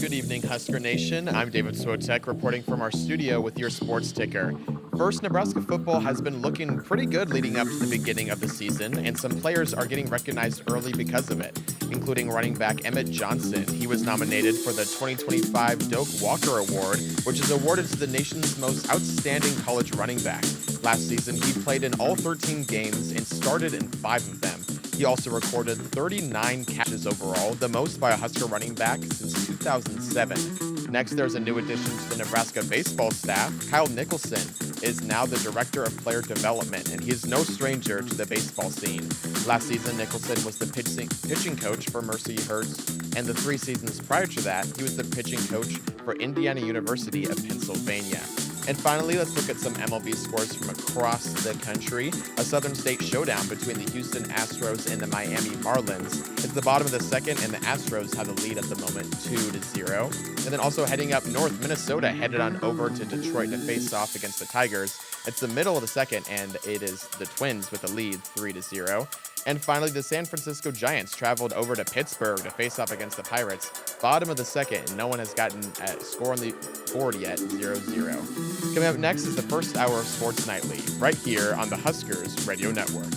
Good evening, Husker Nation. I'm David Swotek reporting from our studio with your sports ticker. First, Nebraska football has been looking pretty good leading up to the beginning of the season, and some players are getting recognized early because of it, including running back Emmett Johnson. He was nominated for the 2025 Doak Walker Award, which is awarded to the nation's most outstanding college running back. Last season, he played in all 13 games and started in 5 of them. He also recorded 39 catches overall, the most by a Husker running back since 2007. Next, there's a new addition to the Nebraska baseball staff. Kyle Nicholson is now the Director of Player Development, and he is no stranger to the baseball scene. Last season, Nicholson was the pitching coach for Mercy Hertz, and the 3 seasons prior to that, he was the pitching coach for Indiana University of Pennsylvania. And finally, let's look at some MLB scores from across the country. A Southern State showdown between the Houston Astros and the Miami Marlins. It's the bottom of the second, and the Astros have the lead at the moment, 2-0. And then also heading up north, Minnesota headed on over to Detroit to face off against the Tigers. It's the middle of the second, and it is the Twins with the lead, 3-0. And finally, the San Francisco Giants traveled over to Pittsburgh to face off against the Pirates. Bottom of the second, and no one has gotten a score on the board yet, 0-0. Coming up next is the first hour of Sports Nightly, right here on the Huskers Radio Network.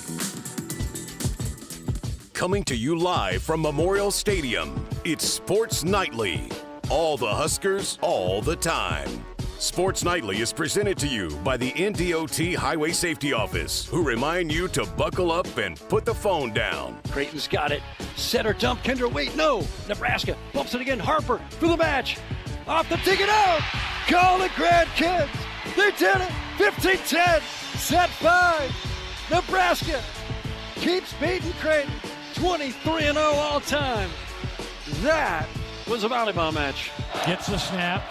Coming to you live from Memorial Stadium, it's Sports Nightly. All the Huskers, all the time. Sports Nightly is presented to you by the NDOT Highway Safety Office, who remind you to buckle up and put the phone down. Creighton's got it. Center dump. Kendra, wait, no. Nebraska bumps it again. Harper for the match. Off the ticket out. Call the grandkids. They did it. 15-10. Set 5. Nebraska keeps beating Creighton. 23-0 all time. That was a volleyball match. Gets the snap.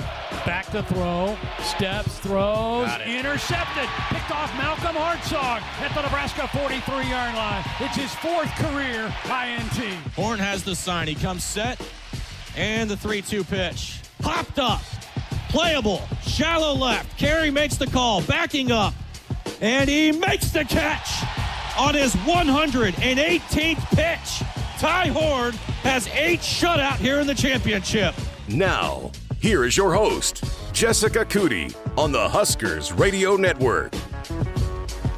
Back to throw, steps, throws, intercepted, picked off Malcolm Hartzog at the Nebraska 43-yard line. It's his 4th career INT. Horn has the sign. He comes set, and the 3-2 pitch. Popped up, playable, shallow left. Carey makes the call, backing up, and he makes the catch on his 118th pitch. Ty Horn has 8 shutout here in the championship. Now, here is your host, Jessica Coody, on the Huskers Radio Network.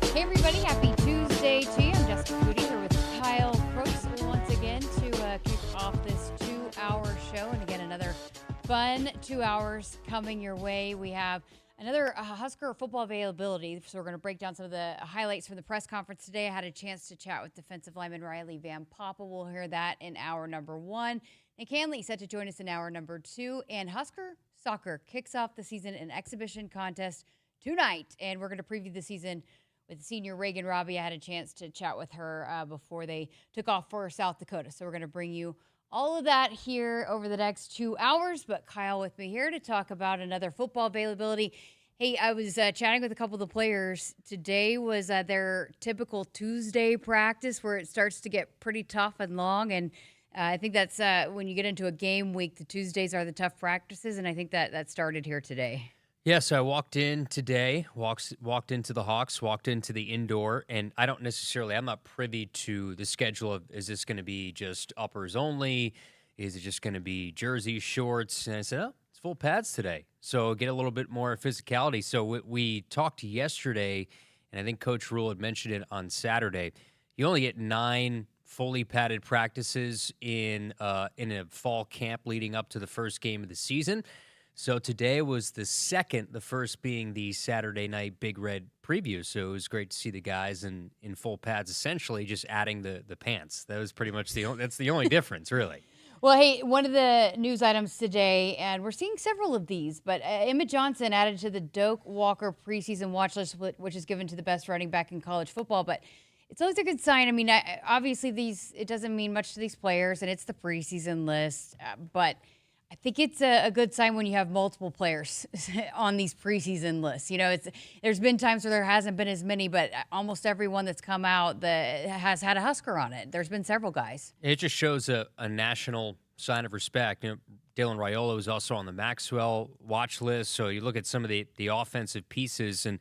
Hey everybody, happy Tuesday to you. I'm Jessica Coody here with Kyle Crooks once again to kick off this 2-hour show. And again, another fun 2 hours coming your way. We have another Husker football availability. So we're going to break down some of the highlights from the press conference today. I had a chance to chat with defensive lineman Riley Van Poppel. We'll hear that in hour number 1. Nick Hanley set to join us in hour number 2. And Husker soccer kicks off the season in exhibition contest tonight. And we're going to preview the season with senior Reagan Raabe. I had a chance to chat with her before they took off for South Dakota. So we're going to bring you all of that here over the next 2 hours. But Kyle with me here to talk about another football availability. Hey, I was chatting with a couple of the players. Today was their typical Tuesday practice where it starts to get pretty tough and long. And I think that's when you get into a game week, the Tuesdays are the tough practices, and I think that started here today. Yeah, so I walked in today, walked into the Hawks, walked into the indoor, and I'm not privy to the schedule of, is this going to be just uppers only? Is it just going to be jerseys, shorts? And I said, it's full pads today. So get a little bit more physicality. So we talked yesterday, and I think Coach Rule had mentioned it on Saturday. You only get 9 fully padded practices in a fall camp leading up to the first game of the season. So today was the second, the first being the Saturday night Big Red preview. So it was great to see the guys in full pads, essentially just adding the pants. That was pretty much that's the only difference, really. Well, hey, one of the news items today, and we're seeing several of these, but Emmett Johnson added to the Doak Walker preseason watch list, which is given to the best running back in college football. But it's always a good sign. I mean, obviously it doesn't mean much to these players, and it's the preseason list. But I think it's a good sign when you have multiple players on these preseason lists. You know, there's been times where there hasn't been as many, but almost everyone that's come out that has had a Husker on it. There's been several guys. It just shows a national sign of respect. You know, Dylan Raiola was also on the Maxwell watch list. So you look at some of the offensive pieces, and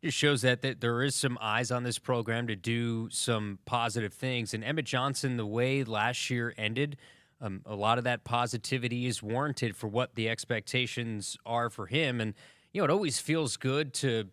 it just shows that there is some eyes on this program to do some positive things. And Emmett Johnson, the way last year ended, A lot of that positivity is warranted for what the expectations are for him. And, it always feels good to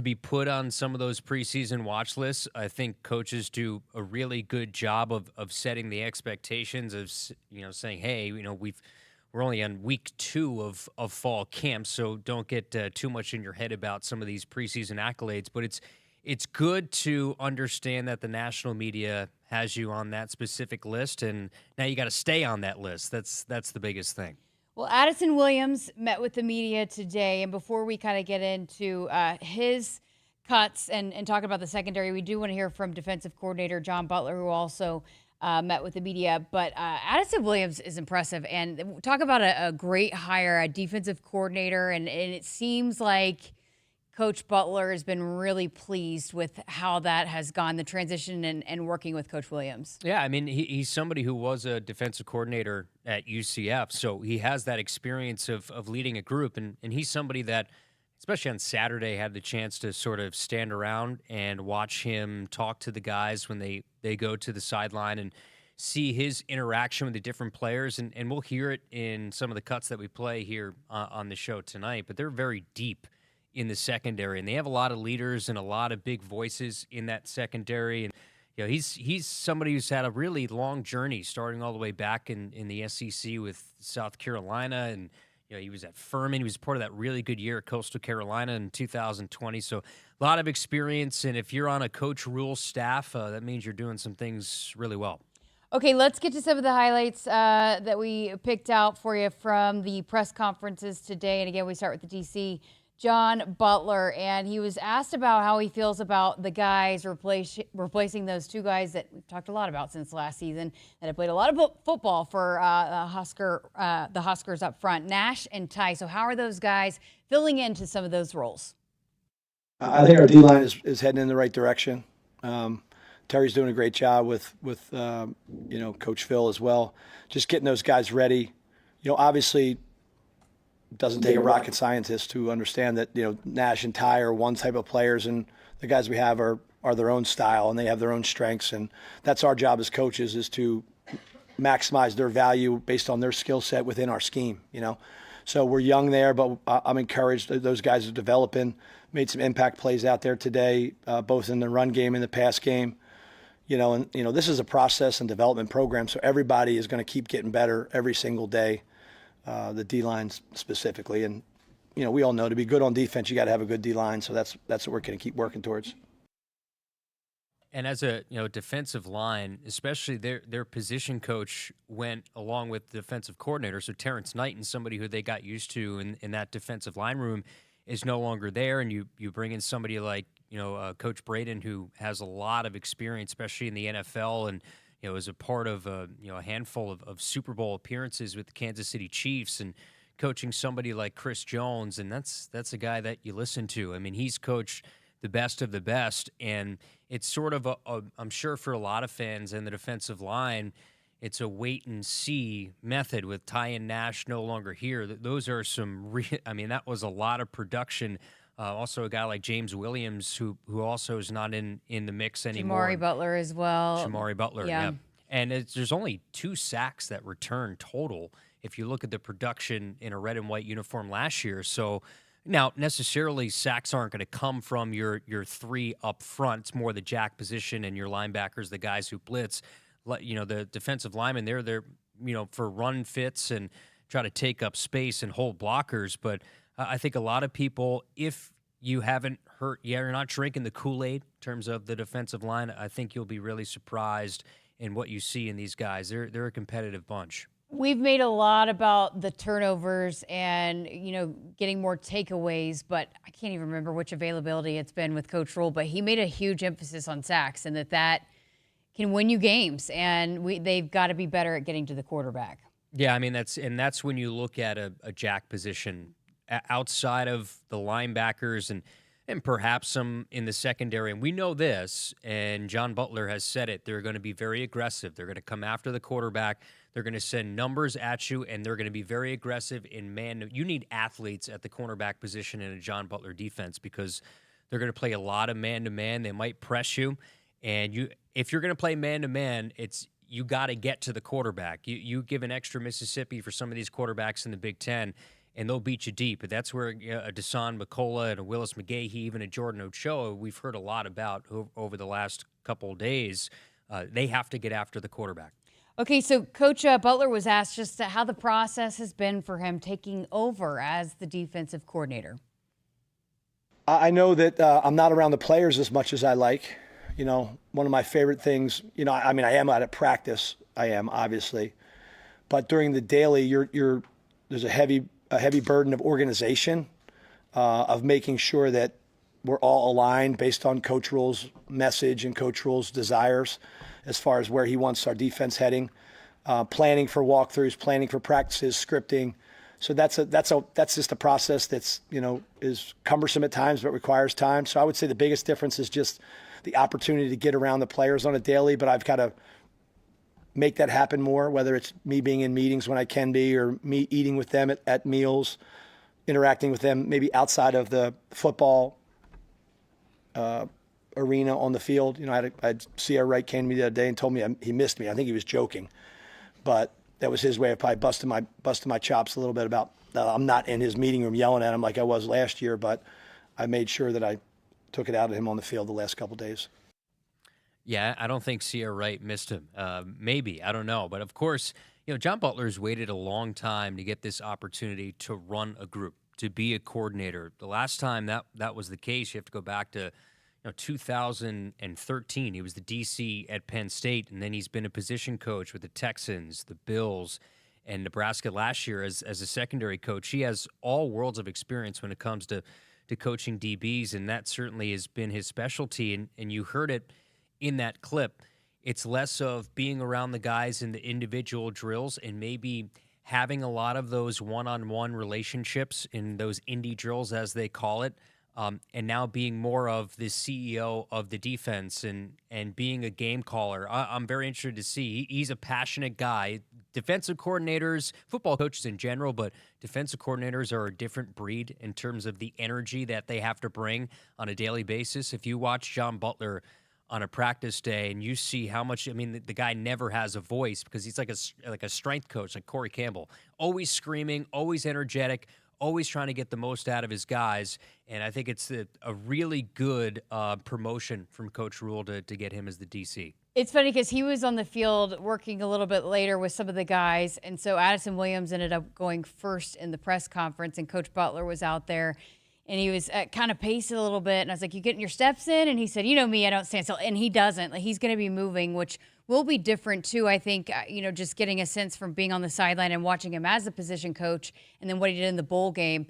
be put on some of those preseason watch lists. I think coaches do a really good job of setting the expectations of, saying, hey, we're only on week 2 of fall camp, so don't get too much in your head about some of these preseason accolades. But it's good to understand that the national media has you on that specific list, and now you got to stay on that list. That's the biggest thing. Well, Addison Williams met with the media today, and before we kind of get into his cuts and talk about the secondary, we do want to hear from defensive coordinator John Butler, who also met with the media. But Addison Williams is impressive, and talk about a great hire, a defensive coordinator, and it seems like Coach Butler has been really pleased with how that has gone, the transition and working with Coach Williams. Yeah, I mean, he's somebody who was a defensive coordinator at UCF, so he has that experience of leading a group, and he's somebody that, especially on Saturday, had the chance to sort of stand around and watch him talk to the guys when they go to the sideline and see his interaction with the different players, and we'll hear it in some of the cuts that we play here on the show tonight, but they're very deep in the secondary, and they have a lot of leaders and a lot of big voices in that secondary. And he's somebody who's had a really long journey, starting all the way back in the SEC with South Carolina, and he was at Furman. He was part of that really good year at Coastal Carolina in 2020. So a lot of experience, and if you're on a Coach Rule staff, that means you're doing some things really well. Okay, let's get to some of the highlights that we picked out for you from the press conferences today. And again, we start with the DC. John Butler, and he was asked about how he feels about the guys replacing those 2 guys that we've talked a lot about since last season that have played a lot of football for the Huskers up front, Nash and Ty. So how are those guys filling into some of those roles? I think our D-line is heading in the right direction. Terry's doing a great job with Coach Phil as well, just getting those guys ready. Obviously, doesn't take a rocket scientist to understand that Nash and Ty are one type of players, and the guys we have are their own style and they have their own strengths, and that's our job as coaches, is to maximize their value based on their skill set within our scheme. So we're young there, but I'm encouraged that those guys are developing. Made some impact plays out there today, both in the run game and the pass game. This is a process and development program, so everybody is going to keep getting better every single day. The D-line specifically. And, we all know to be good on defense, you got to have a good D-line. So that's what we're going to keep working towards. And as a defensive line, especially their position coach went along with the defensive coordinator. So Terrence Knighton, somebody who they got used to in that defensive line room, is no longer there. And you bring in somebody like, Coach Braden, who has a lot of experience, especially in the NFL, and as a part of a handful of Super Bowl appearances with the Kansas City Chiefs, and coaching somebody like Chris Jones, and that's a guy that you listen to. I mean, he's coached the best of the best, and it's sort of I'm sure for a lot of fans in the defensive line, it's a wait and see method with Ty and Nash no longer here. Those are that was a lot of production. Also, a guy like James Williams, who also is not in the mix anymore. Shamari Butler as well. Shamari Butler, yeah. And there's only 2 sacks that return total if you look at the production in a red and white uniform last year. So now, necessarily, sacks aren't going to come from your 3 up front. It's more the jack position and your linebackers, the guys who blitz. The defensive linemen, they're for run fits and try to take up space and hold blockers, but I think a lot of people, if you haven't heard, you're not drinking the Kool-Aid in terms of the defensive line, I think you'll be really surprised in what you see in these guys. They're a competitive bunch. We've made a lot about the turnovers and, getting more takeaways, but I can't even remember which availability it's been with Coach Rule, but he made a huge emphasis on sacks and that can win you games, and they've got to be better at getting to the quarterback. Yeah, I mean, that's when you look at a jack position outside of the linebackers and perhaps some in the secondary. And we know this, and John Butler has said it, they're going to be very aggressive. They're going to come after the quarterback. They're going to send numbers at you, and they're going to be very aggressive in man. You need athletes at the cornerback position in a John Butler defense because they're going to play a lot of man-to-man. They might press you. And if you're going to play man-to-man, you got to get to the quarterback. You give an extra Mississippi for some of these quarterbacks in the Big Ten, and they'll beat you deep. But that's where a Deshaun McCullough and a Willis McGahee, even a Jordan Ochoa, we've heard a lot about over the last couple of days. They have to get after the quarterback. Okay, so Coach Butler was asked just how the process has been for him taking over as the defensive coordinator. I know that I'm not around the players as much as I like. You know, one of my favorite things, you know, I mean, I am out at practice. I am, obviously. But during the daily, there's a heavy burden of organization, of making sure that we're all aligned based on Coach Rule's message and Coach Rule's desires as far as where he wants our defense heading, planning for walkthroughs, planning for practices, scripting. So that's just a process that's, you know, is cumbersome at times, but requires time. So I would say the biggest difference is just the opportunity to get around the players on a daily, but I've got to make that happen more, whether it's me being in meetings when I can be, or me eating with them at meals, interacting with them maybe outside of the football arena on the field. You know, I had C.R. Wright came to me the other day and told me he missed me. I think he was joking, but that was his way of probably busting my chops a little bit about I'm not in his meeting room yelling at him like I was last year, but I made sure that I took it out of him on the field the last couple of days. Yeah, I don't think C.R. Wright missed him. Maybe, I don't know. But, of course, you know, John Butler's waited a long time to get this opportunity to run a group, to be a coordinator. The last time that was the case, you have to go back to 2013. He was the DC at Penn State, and then he's been a position coach with the Texans, the Bills, and Nebraska last year as a secondary coach. He has all worlds of experience when it comes to coaching DBs, and that certainly has been his specialty. And you heard it in that clip. It's less of being around the guys in the individual drills and maybe having a lot of those one-on-one relationships in those indie drills, as they call it, and now being more of the CEO of the defense and being a game caller. I'm very interested to see. He's a passionate guy. Defensive coordinators, football coaches in general, but defensive coordinators are a different breed in terms of the energy that they have to bring on a daily basis. If you watch John Butler on a practice day and you see how much, I mean, the guy never has a voice because he's like a strength coach, like Corey Campbell, always screaming, always energetic, always trying to get the most out of his guys. And I think it's a really good promotion from Coach Rule to get him as the DC. It's funny because he was on the field working a little bit later with some of the guys. And so Addison Williams ended up going first in the press conference, and Coach Butler was out there. And he was kind of pacing a little bit. And I was like, you getting your steps in? And he said, you know me, I don't stand still. And he doesn't. Like, he's going to be moving, which will be different, too, I think, just getting a sense from being on the sideline and watching him as a position coach and then what he did in the bowl game.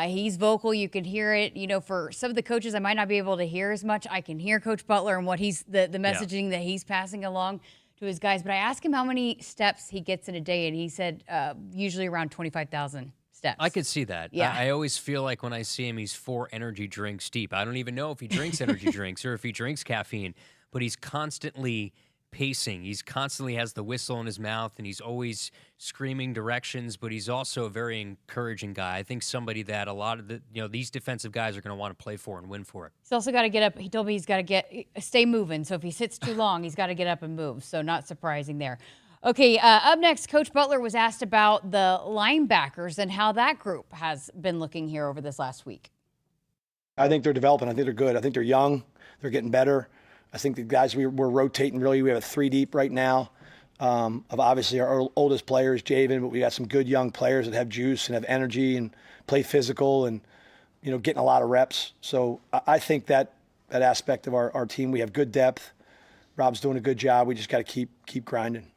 He's vocal. You can hear it. You know, for some of the coaches I might not be able to hear as much, I can hear Coach Butler and what he's the messaging that he's passing along to his guys. But I asked him how many steps he gets in a day, and he said usually around 25,000. Steps. I could see that. Yeah. I always feel like when I see him, he's 4 energy drinks deep. I don't even know if he drinks energy drinks or if he drinks caffeine, but he's constantly pacing. He's constantly has the whistle in his mouth, and he's always screaming directions, but he's also a very encouraging guy. I think somebody that a lot of these defensive guys are going to want to play for and win for it. He's also got to get up. He told me he's got to stay moving. So if he sits too long, he's got to get up and move. So not surprising there. Okay, up next, Coach Butler was asked about the linebackers and how that group has been looking here over this last week. I think they're developing. I think they're good. I think they're young. They're getting better. I think the guys we're rotating, really, we have a 3 deep right now of obviously our oldest players, Javen, but we got some good young players that have juice and have energy and play physical and, getting a lot of reps. So I think that aspect of our team, we have good depth. Raabe's doing a good job. We just got to keep grinding.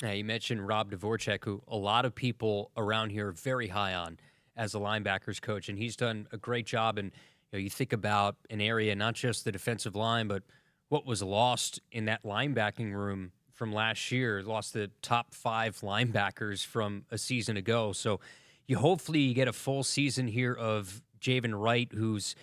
Yeah, you mentioned Raabe Dvorak, who a lot of people around here are very high on as a linebackers coach, and he's done a great job. And you think about an area, not just the defensive line, but what was lost in that linebacking room from last year. Lost the top 5 linebackers from a season ago. So hopefully you get a full season here of Javen Wright, who's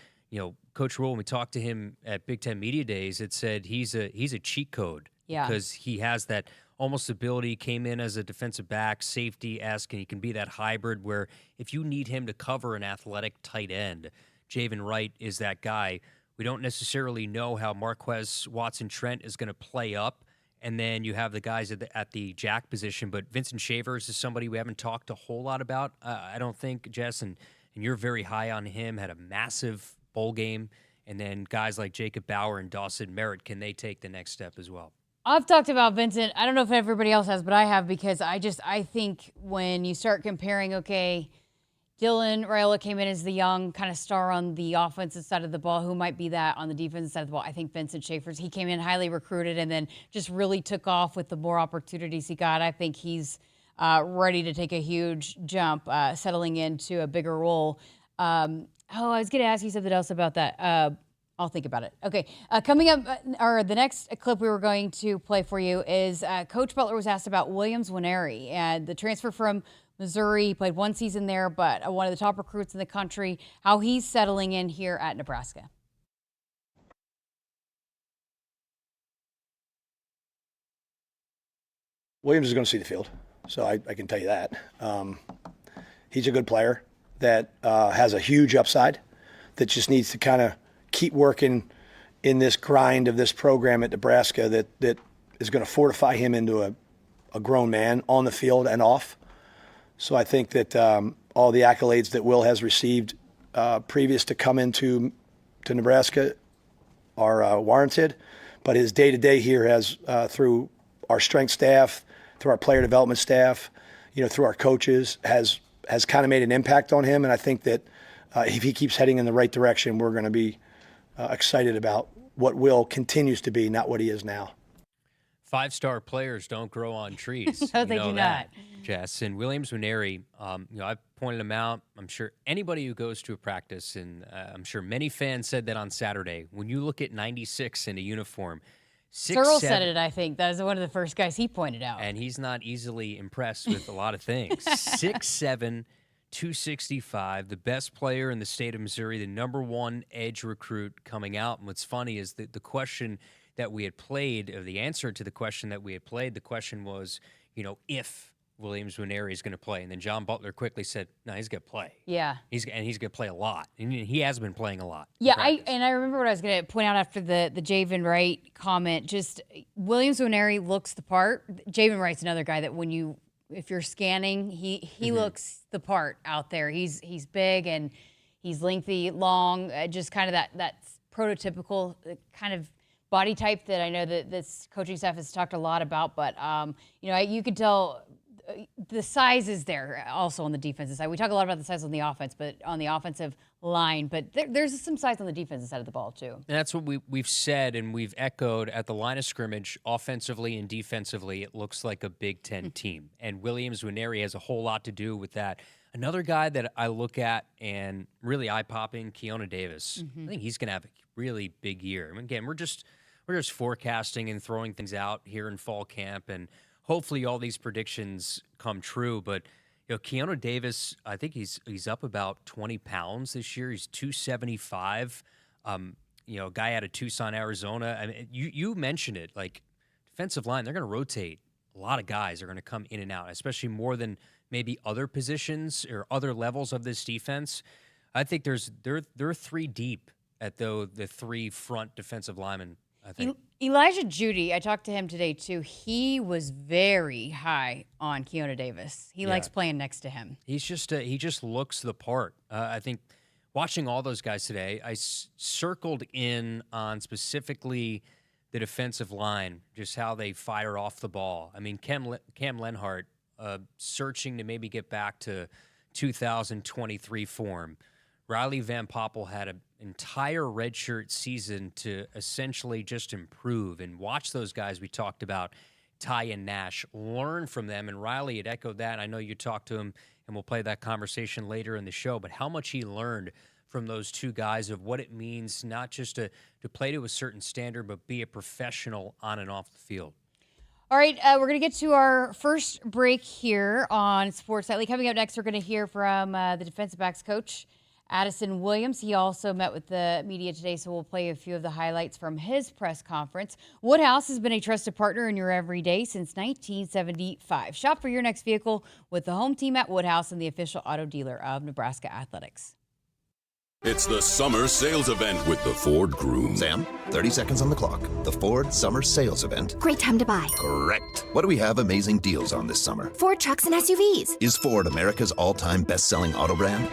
Coach Rule. When we talked to him at Big Ten Media Days, it said he's a cheat code. Yeah, because he has that almost ability, came in as a defensive back, safety-esque, and he can be that hybrid where if you need him to cover an athletic tight end, Javen Wright is that guy. We don't necessarily know how Marquez Watson-Trent is going to play up And then you have the guys at the jack position. But Vincent Shavers is somebody we haven't talked a whole lot about, I don't think, Jess, and you're very high on him, had a massive bowl game. And then guys like Jacob Bauer and Dawson Merritt, can they take the next step as well? I've talked about Vincent. I don't know if everybody else has, but I have, because I think when you start comparing, okay, Dylan Raiola came in as the young kind of star on the offensive side of the ball. Who might be that on the defensive side of the ball? I think Vincent Schaefer's. He came in highly recruited and then just really took off with the more opportunities he got. I think he's ready to take a huge jump, settling into a bigger role. I was going to ask you something else about that. I'll think about it. Okay, coming up, or the next clip we were going to play for you is Coach Butler was asked about Williams Nwaneri and the transfer from Missouri. He played one season there, but one of the top recruits in the country, how he's settling in here at Nebraska. Williams is going to see the field, so I can tell you that. He's a good player that has a huge upside that just needs to kind of keep working in this grind of this program at Nebraska that is going to fortify him into a grown man on the field and off. So I think that all the accolades that Will has received previous to come into Nebraska are warranted, but his day-to-day here has, through our strength staff, through our player development staff, through our coaches, has kind of made an impact on him. And I think that if he keeps heading in the right direction, we're going to be excited about what Will continues to be, not what he is now. 5-star players don't grow on trees. No, they do not. Jess. And Williams Nwaneri, I've pointed him out. I'm sure anybody who goes to a practice, and I'm sure many fans said that on Saturday, when you look at 96 in a uniform, Searle said it, I think. That was one of the first guys he pointed out. And he's not easily impressed with a lot of things. 6'7", 265, the best player in the state of Missouri, the #1 edge recruit coming out. And what's funny is that the question that we had played, or the answer to the question that we had played, the question was, if Williams Nwaneri is going to play. And then John Butler quickly said, no, he's going to play. Yeah. He's going to play a lot. And he has been playing a lot. Yeah, I remember what I was going to point out after the Javen Wright comment. Just Williams Nwaneri looks the part. Javen Wright's another guy that if you're scanning, he looks the part out there. He's big and he's lengthy, long, just kind of that prototypical kind of body type that I know that this coaching staff has talked a lot about. But you could tell the size is there also on the defensive side. We talk a lot about the size on the offense, but on the offensive line. But there's some size on the defensive side of the ball too. And that's what we've said and we've echoed at the line of scrimmage, offensively and defensively. It looks like a Big Ten team, and Williams Nwaneri has a whole lot to do with that. Another guy that I look at and really eye-popping, Keona Davis. I think he's going to have a really big year. And again, we're just forecasting and throwing things out here in fall camp, and hopefully all these predictions come true. But Keona Davis, I think he's up about 20 pounds this year. He's 275. A guy out of Tucson, Arizona. I mean, you mentioned it, like defensive line. They're going to rotate. A lot of guys are going to come in and out, especially more than maybe other positions or other levels of this defense. I think they're 3 deep at the 3 front defensive linemen. I think. Elijah Judy, I talked to him today too. He was very high on Keona Davis. He likes playing next to him. He's just he just looks the part. I think watching all those guys today, I circled in on specifically the defensive line, just how they fire off the ball. I mean, Cam Lenhart searching to maybe get back to 2023 form. Riley Van Poppel had an entire redshirt season to essentially just improve, and watch those guys we talked about, Ty and Nash, learn from them. And Riley had echoed that. I know you talked to him, and we'll play that conversation later in the show, but how much he learned from those 2 guys of what it means not just to play to a certain standard, but be a professional on and off the field. All right, we're going to get to our first break here on Sports Nightly. Coming up next, we're going to hear from the defensive backs coach, Addison Williams. He also met with the media today, so we'll play a few of the highlights from his press conference. Woodhouse has been a trusted partner in your everyday since 1975. Shop for your next vehicle with the home team at Woodhouse and the official auto dealer of Nebraska Athletics. It's the summer sales event with the Ford Groom. Sam, 30 seconds on the clock. The Ford Summer Sales Event. Great time to buy. Correct. What do we have amazing deals on this summer? Ford trucks and SUVs. Is Ford America's all-time best-selling auto brand?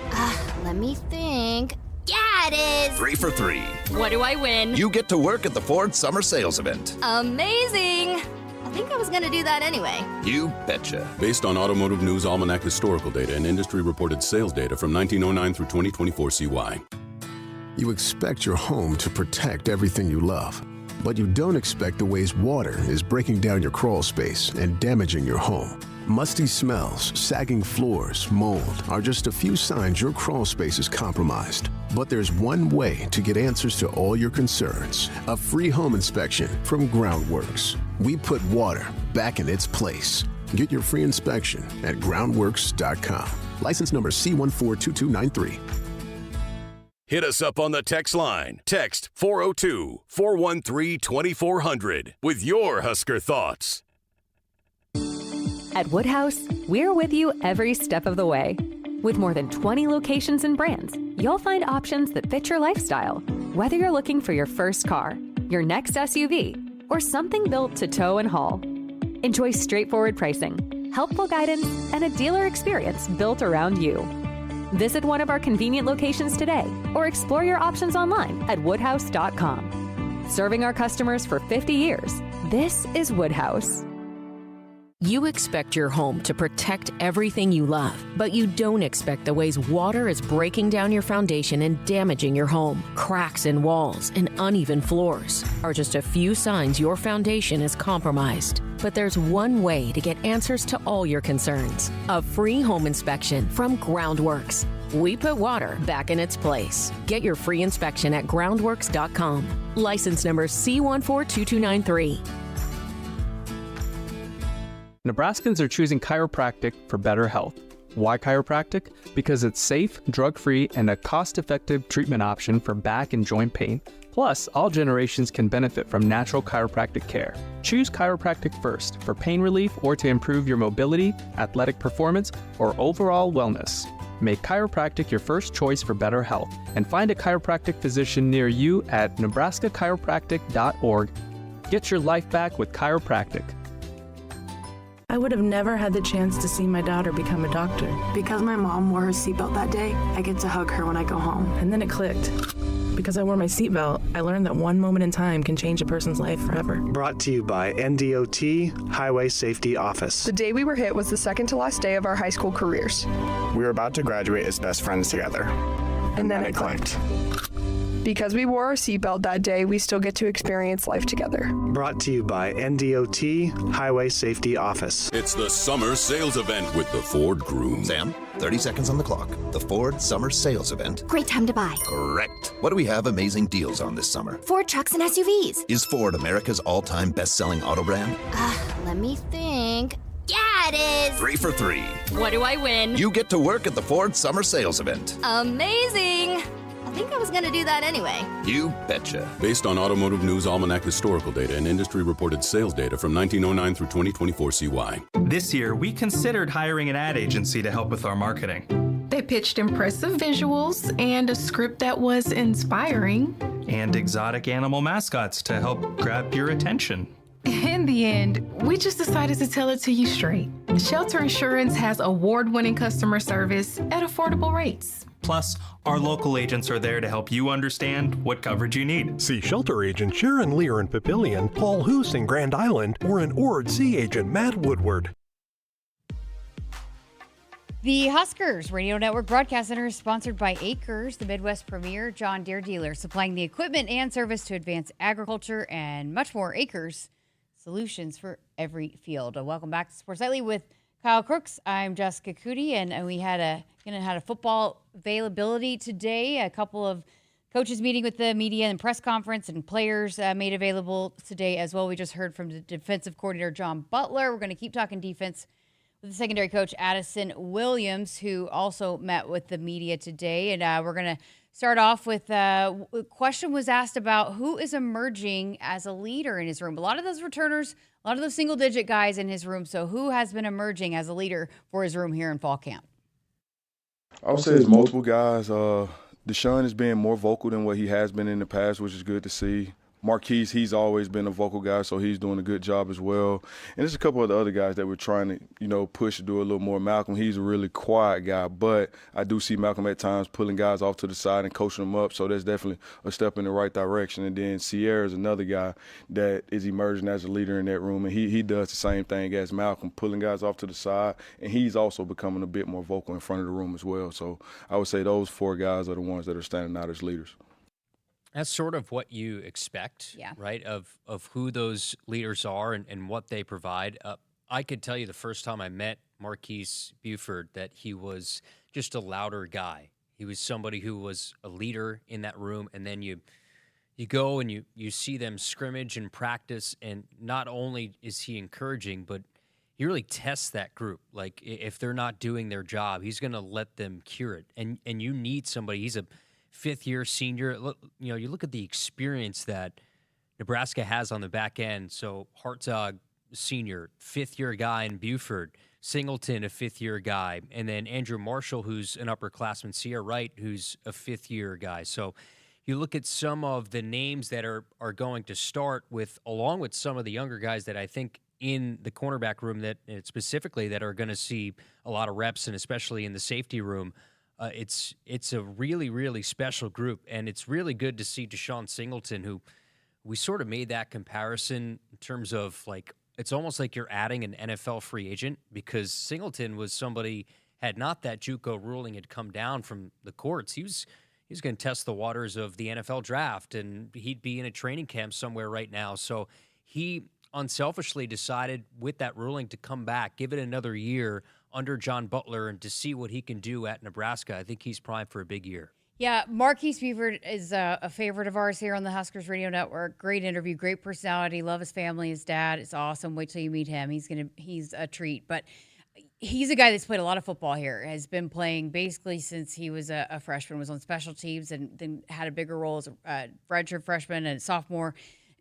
Let me think. Yeah, it is. 3 for 3. What do I win? You get to work at the Ford Summer Sales Event. Amazing. I think I was going to do that anyway. You betcha. Based on Automotive News Almanac historical data and industry-reported sales data from 1909 through 2024 CY. You expect your home to protect everything you love, but you don't expect the ways water is breaking down your crawl space and damaging your home. Musty smells, sagging floors, mold are just a few signs your crawl space is compromised. But there's one way to get answers to all your concerns. A free home inspection from Groundworks. We put water back in its place. Get your free inspection at groundworks.com. License number C142293. Hit us up on the text line. Text 402-413-2400 with your Husker thoughts. At Woodhouse, we're with you every step of the way. With more than 20 locations and brands, you'll find options that fit your lifestyle. Whether you're looking for your first car, your next SUV, or something built to tow and haul. Enjoy straightforward pricing, helpful guidance, and a dealer experience built around you. Visit one of our convenient locations today or explore your options online at woodhouse.com. Serving our customers for 50 years, this is Woodhouse. You expect your home to protect everything you love, but you don't expect the ways water is breaking down your foundation and damaging your home. Cracks in walls and uneven floors are just a few signs your foundation is compromised. But there's one way to get answers to all your concerns. A free home inspection from Groundworks. We put water back in its place. Get your free inspection at groundworks.com. License number C142293. Nebraskans are choosing chiropractic for better health. Why chiropractic? Because it's safe, drug-free, and a cost-effective treatment option for back and joint pain. Plus, all generations can benefit from natural chiropractic care. Choose chiropractic first for pain relief or to improve your mobility, athletic performance, or overall wellness. Make chiropractic your first choice for better health and find a chiropractic physician near you at nebraskachiropractic.org. Get your life back with chiropractic. I would have never had the chance to see my daughter become a doctor. Because my mom wore her seatbelt that day, I get to hug her when I go home. And then it clicked. Because I wore my seatbelt, I learned that one moment in time can change a person's life forever. Brought to you by NDOT Highway Safety Office. The day we were hit was the second to last day of our high school careers. We were about to graduate as best friends together. And then it clicked. Because we wore our seatbelt that day, we still get to experience life together. Brought to you by NDOT Highway Safety Office. It's the summer sales event with the Ford Groom. Sam, 30 seconds on the clock. The Ford Summer Sales Event. Great time to buy. Correct. What do we have amazing deals on this summer? Ford trucks and SUVs. Is Ford America's all-time best-selling auto brand? Let me think. Yeah, it is. 3 for 3. What do I win? You get to work at the Ford Summer Sales Event. Amazing. I think I was going to do that anyway. You betcha. Based on Automotive News Almanac historical data and industry-reported sales data from 1909 through 2024 CY. This year, we considered hiring an ad agency to help with our marketing. They pitched impressive visuals and a script that was inspiring. And exotic animal mascots to help grab your attention. In the end, we just decided to tell it to you straight. Shelter Insurance has award-winning customer service at affordable rates. Plus, our local agents are there to help you understand what coverage you need. See Shelter Agent Sharon Lear in Papillion, Paul Hoos in Grand Island, or an Ord C Agent Matt Woodward. The Huskers Radio Network Broadcast Center is sponsored by Akrs, the Midwest premier John Deere dealer, supplying the equipment and service to advance agriculture and much more. Akrs, solutions for every field. Welcome back to Sports Nightly with Kyle Crooks. I'm Jessica Coody, and we had a football availability today. A couple of coaches meeting with the media and press conference, and players made available today as well. We just heard from the defensive coordinator, John Butler. We're going to keep talking defense with the secondary coach, Addison Williams, who also met with the media today. And we're going to start off with a question was asked about who is emerging as a leader in his room. A lot of those returners, a lot of those single-digit guys in his room. So who has been emerging as a leader for his room here in fall camp? I would say it's multiple guys. Deshaun is being more vocal than what he has been in the past, which is good to see. Marquise, he's always been a vocal guy, so he's doing a good job as well. And there's a couple of the other guys that we're trying to, push to do a little more. Malcolm, he's a really quiet guy, but I do see Malcolm at times pulling guys off to the side and coaching them up, so that's definitely a step in the right direction. And then Sierra is another guy that is emerging as a leader in that room, and he does the same thing as Malcolm, pulling guys off to the side, and he's also becoming a bit more vocal in front of the room as well. So I would say those 4 guys are the ones that are standing out as leaders. That's sort of what you expect, right, of who those leaders are and what they provide. I could tell you the first time I met Marquise Buford that he was just a louder guy. He was somebody who was a leader in that room, and then you go and you see them scrimmage and practice, and not only is he encouraging, but he really tests that group. Like, if they're not doing their job, he's going to let them cure it. And you need somebody. He's a fifth-year senior. You look at the experience that Nebraska has on the back end. So Hartzog, senior, fifth-year guy in Buford. Singleton, a fifth-year guy. And then Andrew Marshall, who's an upperclassman. Sierra Wright, who's a fifth-year guy. So you look at some of the names that are going to start with, along with some of the younger guys that I think in the cornerback room that specifically that are going to see a lot of reps, and especially in the safety room. It's a really, really special group, and it's really good to see Deshaun Singleton, who we sort of made that comparison in terms of, like, it's almost like you're adding an NFL free agent, because Singleton was somebody, had not that JUCO ruling had come down from the courts, he was going to test the waters of the NFL draft, and he'd be in a training camp somewhere right now. So he unselfishly decided with that ruling to come back, give it another year under John Butler, and to see what he can do at Nebraska. I think he's primed for a big year. Yeah, Marquise Buford is a favorite of ours here on the Huskers Radio Network. Great interview, great personality, love his family, his dad. It's awesome. Wait till you meet him. He's a treat. But he's a guy that's played a lot of football here, has been playing basically since he was a freshman, was on special teams, and then had a bigger role as a redshirt freshman and sophomore.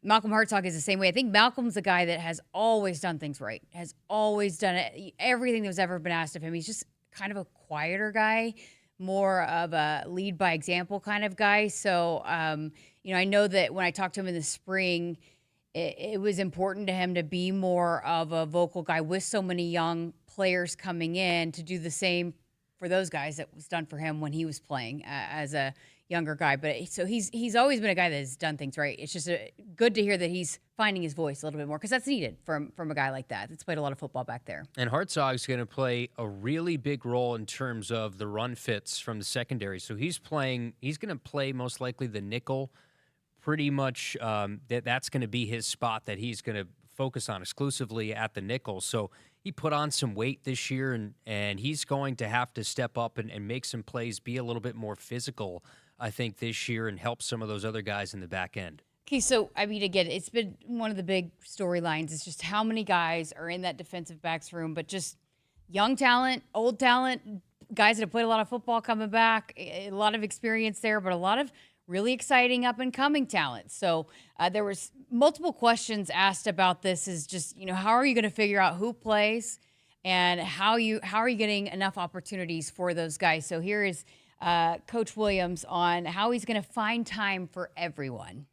Malcolm Hartzog is the same way. I think Malcolm's a guy that has always done things right, has always done everything that was ever been asked of him. He's just kind of a quieter guy, more of a lead by example kind of guy. So, I know that when I talked to him in the spring, it was important to him to be more of a vocal guy with so many young players coming in, to do the same for those guys that was done for him when he was playing as a younger guy. But so he's always been a guy that has done things right. It's just good to hear that he's finding his voice a little bit more, because that's needed from a guy like that that's played a lot of football back there. And Hartzog's going to play a really big role in terms of the run fits from the secondary. So he's going to play most likely the nickel, pretty much. That's going to be his spot that he's going to focus on exclusively at the nickel. So he put on some weight this year, and he's going to have to step up and make some plays, be a little bit more physical, I think, this year, and help some of those other guys in the back end. Okay, so, again, it's been one of the big storylines is just how many guys are in that defensive backs room, but just young talent, old talent, guys that have played a lot of football coming back, a lot of experience there, but a lot of really exciting up-and-coming talent. So there was multiple questions asked about this, is just, how are you going to figure out who plays, and how are you getting enough opportunities for those guys? So here is Coach Williams on how he's going to find time for everyone.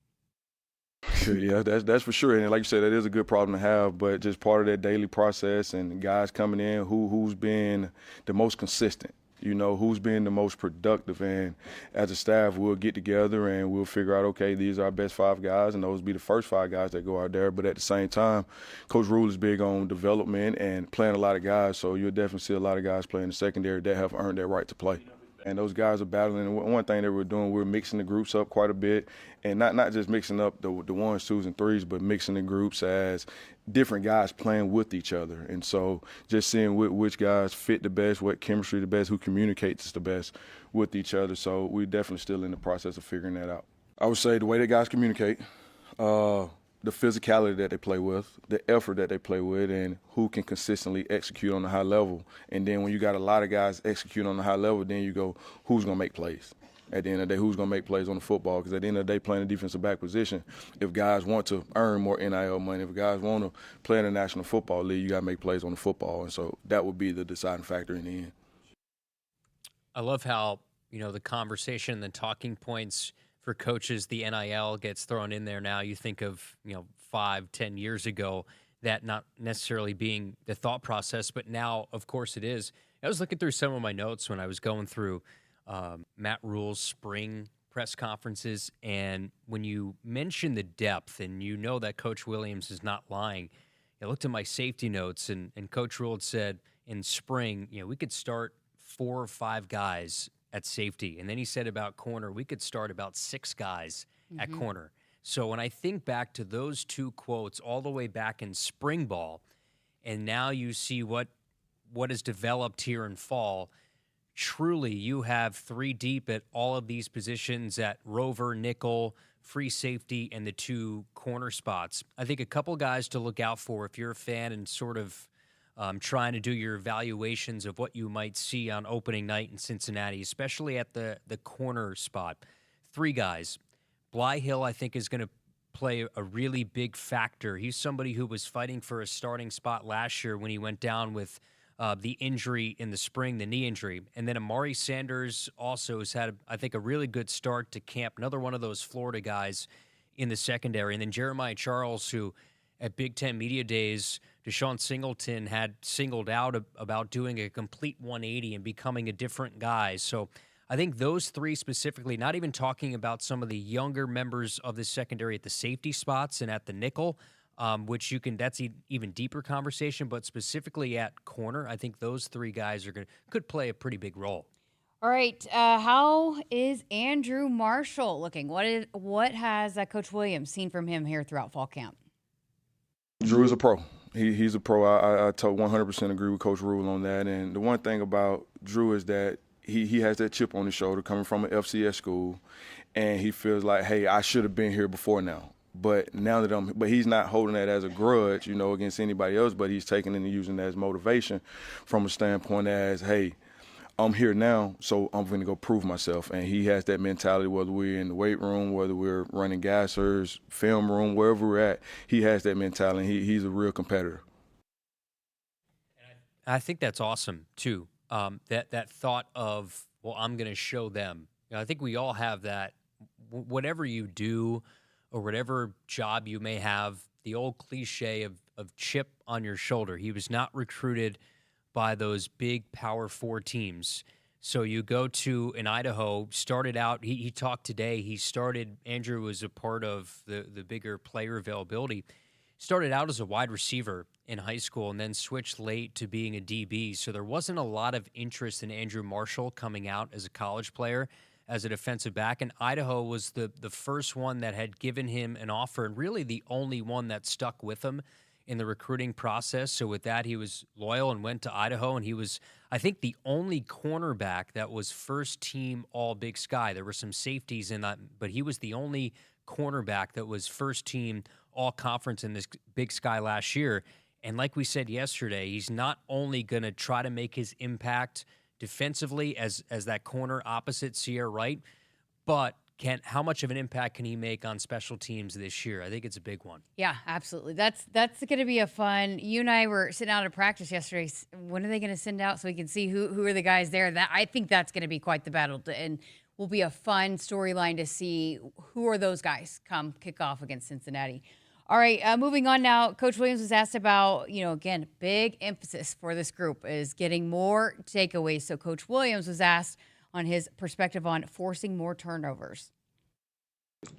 Yeah, that's for sure. And like you said, that is a good problem to have, but just part of that daily process, and guys coming in, who's been the most consistent, who's been the most productive. And as a staff, we'll get together and we'll figure out, okay, these are our best 5 guys, and those will be the first 5 guys that go out there. But at the same time, Coach Rule is big on development and playing a lot of guys, so you'll definitely see a lot of guys playing the secondary that have earned their right to play. And those guys are battling. And one thing that we're doing, we're mixing the groups up quite a bit, and not just mixing up the 1s, 2s, and 3s, but mixing the groups as different guys playing with each other. And so just seeing which guys fit the best, what chemistry the best, who communicates the best with each other. So we're definitely still in the process of figuring that out. I would say the way that guys communicate, the physicality that they play with, the effort that they play with, and who can consistently execute on a high level. And then when you got a lot of guys execute on a high level, then you go, who's going to make plays? At the end of the day, who's going to make plays on the football? Because at the end of the day, playing a defensive back position, if guys want to earn more NIL money, if guys want to play in the National Football League, you got to make plays on the football. And so that would be the deciding factor in the end. I love how the conversation and the talking points for coaches, the NIL gets thrown in there now. You think of, 5-10 years ago, that not necessarily being the thought process, but now, of course, it is. I was looking through some of my notes when I was going through Matt Rule's spring press conferences, and when you mention the depth, and that Coach Williams is not lying, I looked at my safety notes, and Coach Rule had said in spring, we could start 4 or 5 guys at safety. And then he said about corner, we could start about 6 guys at corner. So when I think back to those 2 quotes all the way back in spring ball, and now you see what has developed here in fall, truly you have 3 deep at all of these positions at rover, nickel, free safety, and the 2 corner spots. I think a couple guys to look out for if you're a fan and sort of trying to do your evaluations of what you might see on opening night in Cincinnati, especially at the corner spot. 3 guys. Bly Hill, I think, is going to play a really big factor. He's somebody who was fighting for a starting spot last year when he went down with the injury in the spring, the knee injury. And then Amari Sanders also has had, I think, a really good start to camp. Another one of those Florida guys in the secondary. And then Jeremiah Charles, who at Big Ten Media Days, Deshaun Singleton had singled out about doing a complete 180 and becoming a different guy. So I think those 3 specifically, not even talking about some of the younger members of the secondary at the safety spots and at the nickel, which that's an even deeper conversation, but specifically at corner, I think those 3 guys could play a pretty big role. All right, how is Andrew Marshall looking? What has Coach Williams seen from him here throughout fall camp? Drew is a pro. He's a pro. I 100% agree with Coach Rule on that. And the one thing about Drew is that he has that chip on his shoulder coming from an FCS school, and he feels like, hey, I should have been here before now. But now that but he's not holding that as a grudge, against anybody else, but he's taking it and using that as motivation from a standpoint as, hey, I'm here now, so I'm going to go prove myself. And he has that mentality, whether we're in the weight room, whether we're running gassers, film room, wherever we're at, he has that mentality. He's a real competitor. I think that's awesome, too, that thought of, well, I'm going to show them. I think we all have that. Whatever you do or whatever job you may have, the old cliche of chip on your shoulder. He was not recruited by those big Power 4 teams. So you go to in Idaho, started out, he talked today, Andrew was a part of the bigger player availability, started out as a wide receiver in high school and then switched late to being a DB. So there wasn't a lot of interest in Andrew Marshall coming out as a college player, as a defensive back. And Idaho was the first one that had given him an offer, and really the only one that stuck with him in the recruiting process. So with that, he was loyal and went to Idaho, and he was, I think, the only cornerback that was first team all Big Sky. There were some safeties in that, but he was the only cornerback that was first team all conference in this Big Sky last year. And like we said yesterday, he's not only going to try to make his impact defensively as that corner opposite Sierra Wright, but how much of an impact can he make on special teams this year? I think it's a big one. Yeah, absolutely. That's going to be a fun. You and I were sitting out at practice yesterday. When are they going to send out so we can see who are the guys there? I think that's going to be quite the battle, and will be a fun storyline to see who are those guys come kick off against Cincinnati. All right, moving on now. Coach Williams was asked about, again, big emphasis for this group is getting more takeaways. So Coach Williams was asked on his perspective on forcing more turnovers.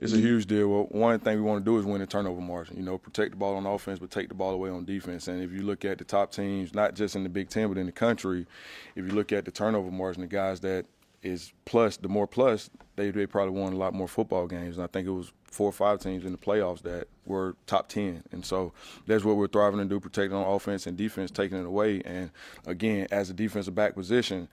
It's a huge deal. Well, one thing we want to do is win the turnover margin. Protect the ball on offense, but take the ball away on defense. And if you look at the top teams, not just in the Big Ten, but in the country, if you look at the turnover margin, the guys that is plus, the more plus, they probably won a lot more football games. And I think it was 4 or 5 teams in the playoffs that were top 10. And so that's what we're thriving to do, protecting on offense and defense, taking it away. And, again, as a defensive back position,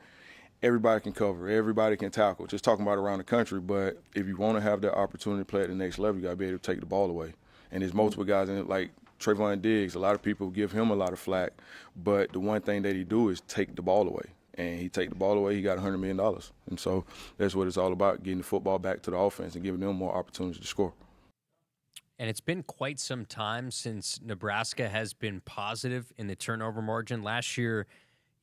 everybody can cover, everybody can tackle, just talking about around the country. But if you want to have that opportunity to play at the next level, you got to be able to take the ball away. And there's multiple guys in it, like Trayvon Diggs. A lot of people give him a lot of flack, but the one thing that he do is take the ball away. And he take the ball away, he got $100 million. And so that's what it's all about, getting the football back to the offense and giving them more opportunities to score. And it's been quite some time since Nebraska has been positive in the turnover margin. Last year,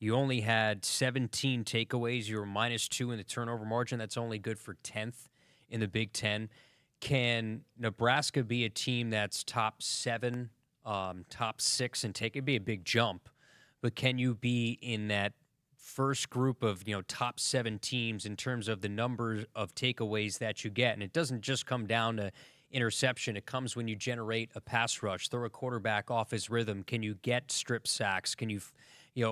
You only had 17 takeaways. You were -2 in the turnover margin. That's only good for 10th in the Big Ten. Can Nebraska be a team that's top 7, top 6, and take? It'd be a big jump, but can you be in that first group of top 7 teams in terms of the numbers of takeaways that you get? And it doesn't just come down to interception. It comes when you generate a pass rush, throw a quarterback off his rhythm. Can you get strip sacks? Can you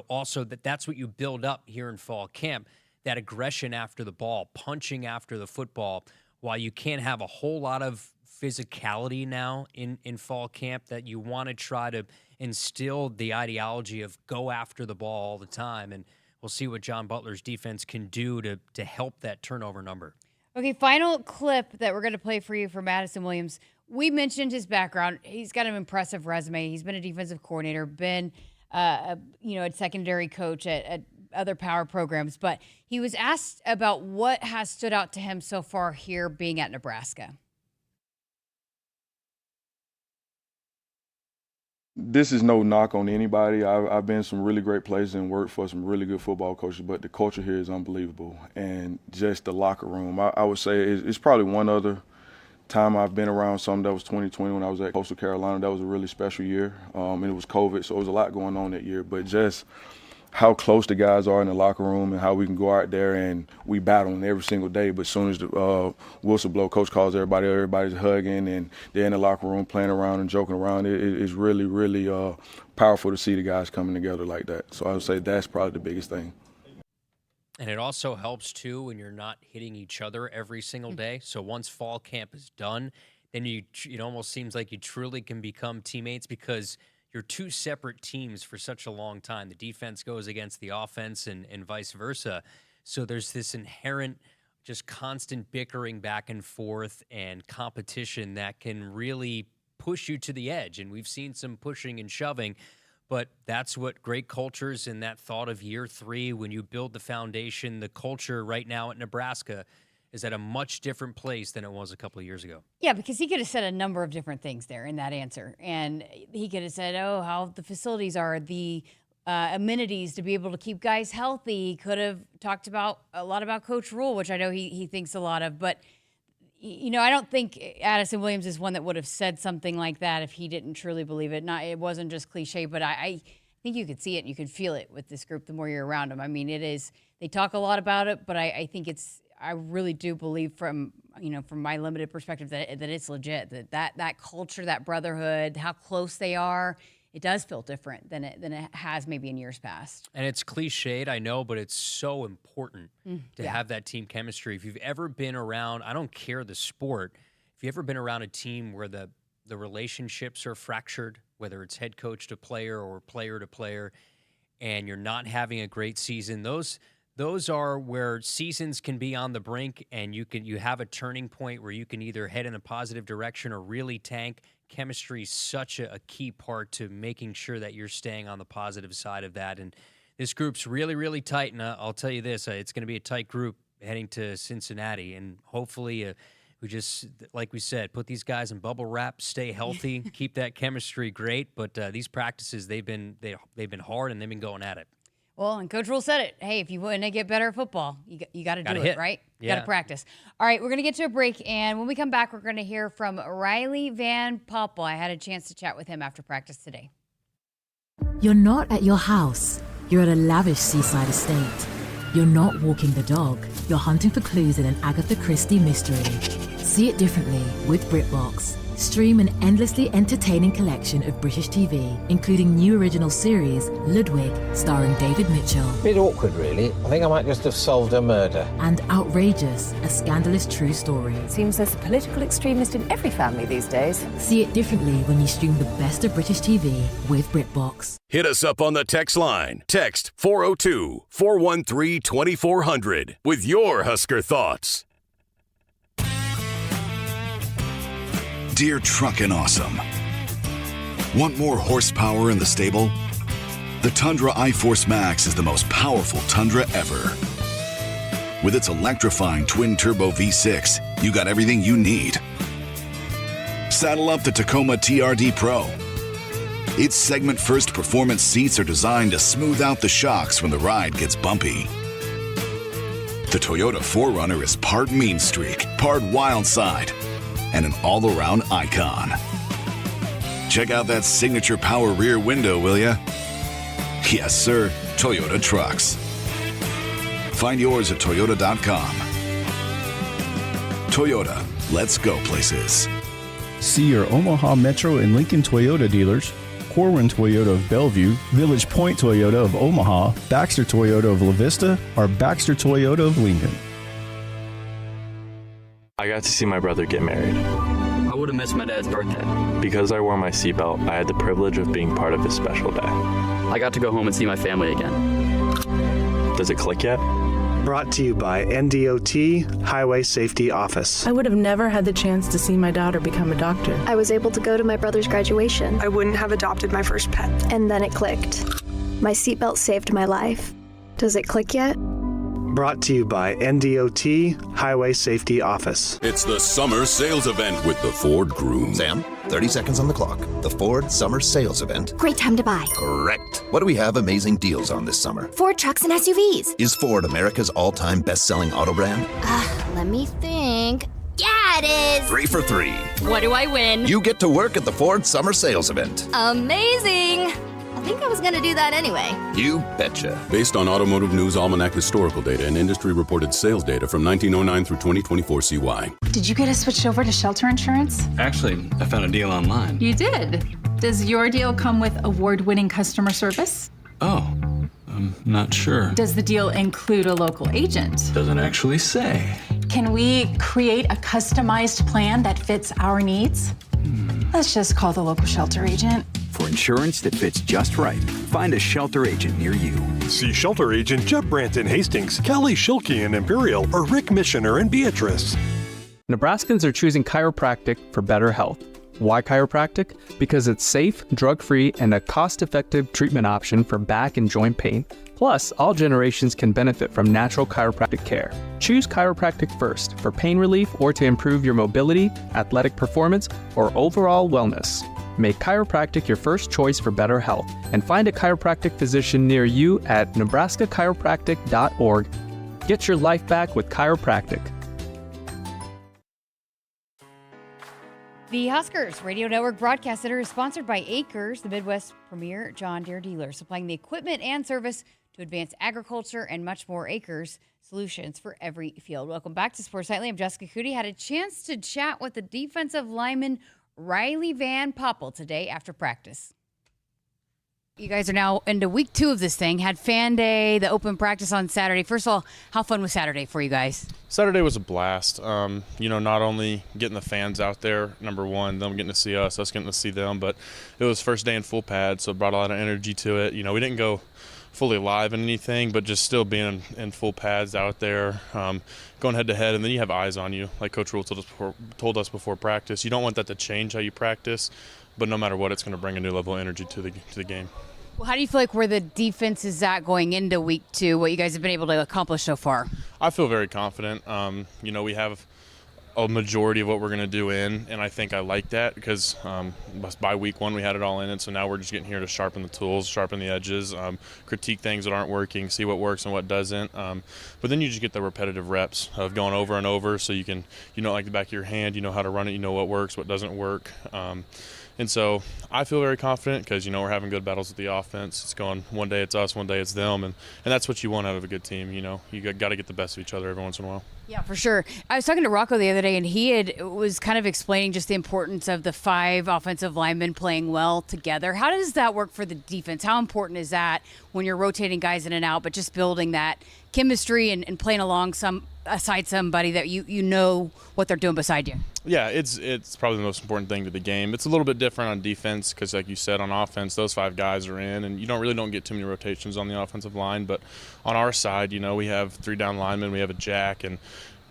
also that's what you build up here in fall camp, that aggression after the ball, punching after the football. While you can't have a whole lot of physicality now in fall camp, that you want to try to instill the ideology of go after the ball all the time. And we'll see what John Butler's defense can do to help that turnover number. Okay, final clip that we're going to play for you from Madison Williams. We mentioned his background. He's got an impressive resume. He's been a defensive coordinator, been a secondary coach at other power programs. But he was asked about what has stood out to him so far here being at Nebraska. This is no knock on anybody. I've been some really great places and worked for some really good football coaches, but the culture here is unbelievable. And just the locker room, I would say it's probably one other time I've been around something. That was 2020 when I was at Coastal Carolina. That was a really special year. And it was COVID, so it was a lot going on that year. But just how close the guys are in the locker room and how we can go out there and we battle every single day. But as soon as the whistle blow, coach calls everybody's hugging and they're in the locker room playing around and joking around. It's really, really powerful to see the guys coming together like that. So I would say that's probably the biggest thing. And it also helps, too, when you're not hitting each other every single day. So once fall camp is done, then it almost seems like you truly can become teammates, because you're two separate teams for such a long time. The defense goes against the offense and vice versa. So there's this inherent just constant bickering back and forth and competition that can really push you to the edge. And we've seen some pushing and shoving, but that's what great cultures and that thought of year 3, when you build the foundation, the culture right now at Nebraska is at a much different place than it was a couple of years ago. Yeah, because he could have said a number of different things there in that answer. And he could have said, how the facilities are, the amenities to be able to keep guys healthy. He could have talked about a lot about Coach Rule, which I know he thinks a lot of. But, I don't think Addison Williams is one that would have said something like that if he didn't truly believe it. It wasn't just cliche, but I think you could see it and you could feel it with this group the more you're around them. I mean, they talk a lot about it, but I think I really do believe from my limited perspective that it's legit, that culture, that brotherhood, how close they are, it does feel different than it has maybe in years past. And it's cliched, I know, but it's so important to have that team chemistry. If you've ever been around, I don't care the sport, if you've ever been around a team where the relationships are fractured, whether it's head coach to player or player to player, and you're not having a great season, those are where seasons can be on the brink, and you have a turning point where you can either head in a positive direction or really tank. Chemistry is such a key part to making sure that you're staying on the positive side of that. And this group's really, really tight. And I'll tell you this, it's going to be a tight group heading to Cincinnati. And hopefully we just, like we said, put these guys in bubble wrap, stay healthy, keep that chemistry great. But these practices, they've been hard, and they've been going at it. Well, and Coach Rule said it. Hey, if you want to get better at football, you got to do it, right? You got to practice. All right, we're going to get to a break, and when we come back, we're going to hear from Riley Van Poppel. I had a chance to chat with him after practice today. You're not at your house. You're at a lavish seaside estate. You're not walking the dog. You're hunting for clues in an Agatha Christie mystery. See it differently with BritBox. Stream an endlessly entertaining collection of British TV, including new original series, Ludwig, starring David Mitchell. Bit awkward, really. I think I might just have solved a murder. And Outrageous, a scandalous true story. Seems there's a political extremist in every family these days. See it differently when you stream the best of British TV with BritBox. Hit us up on the text line. Text 402-413-2400 with your Husker thoughts. Dear Truckin' Awesome. Want more horsepower in the stable? The Tundra iForce Max is the most powerful Tundra ever. With its electrifying twin-turbo V6, you got everything you need. Saddle up the Tacoma TRD Pro. Its segment-first performance seats are designed to smooth out the shocks when the ride gets bumpy. The Toyota 4Runner is part mean streak, part wild side, and an all-around icon. Check out that signature power rear window, will ya? Yes, sir, Toyota trucks. Find yours at toyota.com. Toyota, let's go places. See your Omaha Metro and Lincoln Toyota dealers, Corwin Toyota of Bellevue, Village Point Toyota of Omaha, Baxter Toyota of La Vista, or Baxter Toyota of Lincoln. I got to see my brother get married. I would have missed my dad's birthday. Because I wore my seatbelt, I had the privilege of being part of his special day. I got to go home and see my family again. Does it click yet? Brought to you by NDOT Highway Safety Office. I would have never had the chance to see my daughter become a doctor. I was able to go to my brother's graduation. I wouldn't have adopted my first pet. And then it clicked. My seatbelt saved my life. Does it click yet? Brought to you by NDOT Highway Safety Office. It's the summer sales event with the Ford Groom. Sam, 30 seconds on the clock. The Ford Summer Sales Event. Great time to buy. Correct. What do we have amazing deals on this summer? Ford trucks and SUVs. Is Ford America's all-time best-selling auto brand? Let me think. Yeah, it is. 3 for 3. What do I win? You get to work at the Ford Summer Sales Event. Amazing. I think I was going to do that anyway. You betcha. Based on Automotive News Almanac historical data and industry-reported sales data from 1909 through 2024 CY. Did you get us switched over to shelter insurance? Actually, I found a deal online. You did. Does your deal come with award-winning customer service? Oh, I'm not sure. Does the deal include a local agent? Doesn't actually say. Can we create a customized plan that fits our needs? Let's just call the local shelter agent. For insurance that fits just right, find a shelter agent near you. See shelter agent Jeff Brandt in Hastings, Kelly Schilke in Imperial, or Rick Missioner in Beatrice. Nebraskans are choosing chiropractic for better health. Why chiropractic? Because it's safe, drug-free, and a cost-effective treatment option for back and joint pain. Plus, all generations can benefit from natural chiropractic care. Choose chiropractic first for pain relief or to improve your mobility, athletic performance, or overall wellness. Make chiropractic your first choice for better health and find a chiropractic physician near you at nebraskachiropractic.org. Get your life back with chiropractic. The Huskers Radio Network Broadcast Center is sponsored by Akrs, the Midwest's premier John Deere dealer, supplying the equipment and service to advance agriculture and much more. Akrs, solutions for every field. Welcome back to Sports Nightly. I'm Jessica Coody. Had a chance to chat with the defensive lineman Riley Van Poppel today after practice. You guys are now into week 2 of this thing. Had fan day, the open practice on Saturday. First of all, how fun was Saturday for you guys? Saturday was a blast. Not only getting the fans out there, number one, them getting to see us getting to see them, but it was first day in full pad, so it brought a lot of energy to it. We didn't go fully live in anything, but just still being in full pads out there, going head to head, and then you have eyes on you, like Coach Rule told us before practice. You don't want that to change how you practice, but no matter what, it's going to bring a new level of energy to the game. Well, how do you feel like where the defense is at going into week 2, what you guys have been able to accomplish so far? I feel very confident. We have a majority of what we're going to do in, and I think I like that because by week 1 we had it all in, and so now we're just getting here to sharpen the tools, sharpen the edges, critique things that aren't working, see what works and what doesn't. But then you just get the repetitive reps of going over and over, so you can, like the back of your hand, you know how to run it, you know what works, what doesn't work. And so I feel very confident because, we're having good battles with the offense. It's going one day it's us, one day it's them, and that's what you want out of a good team. You got to get the best of each other every once in a while. Yeah, for sure. I was talking to Rocco the other day, and he was kind of explaining just the importance of the 5 offensive linemen playing well together. How does that work for the defense? How important is that when you're rotating guys in and out, but just building that chemistry and playing aside somebody that you know what they're doing beside you? Yeah, it's probably the most important thing to the game. It's a little bit different on defense because, like you said, on offense, those 5 guys are in, and you don't get too many rotations on the offensive line. But on our side, we have 3 down linemen, we have a jack, and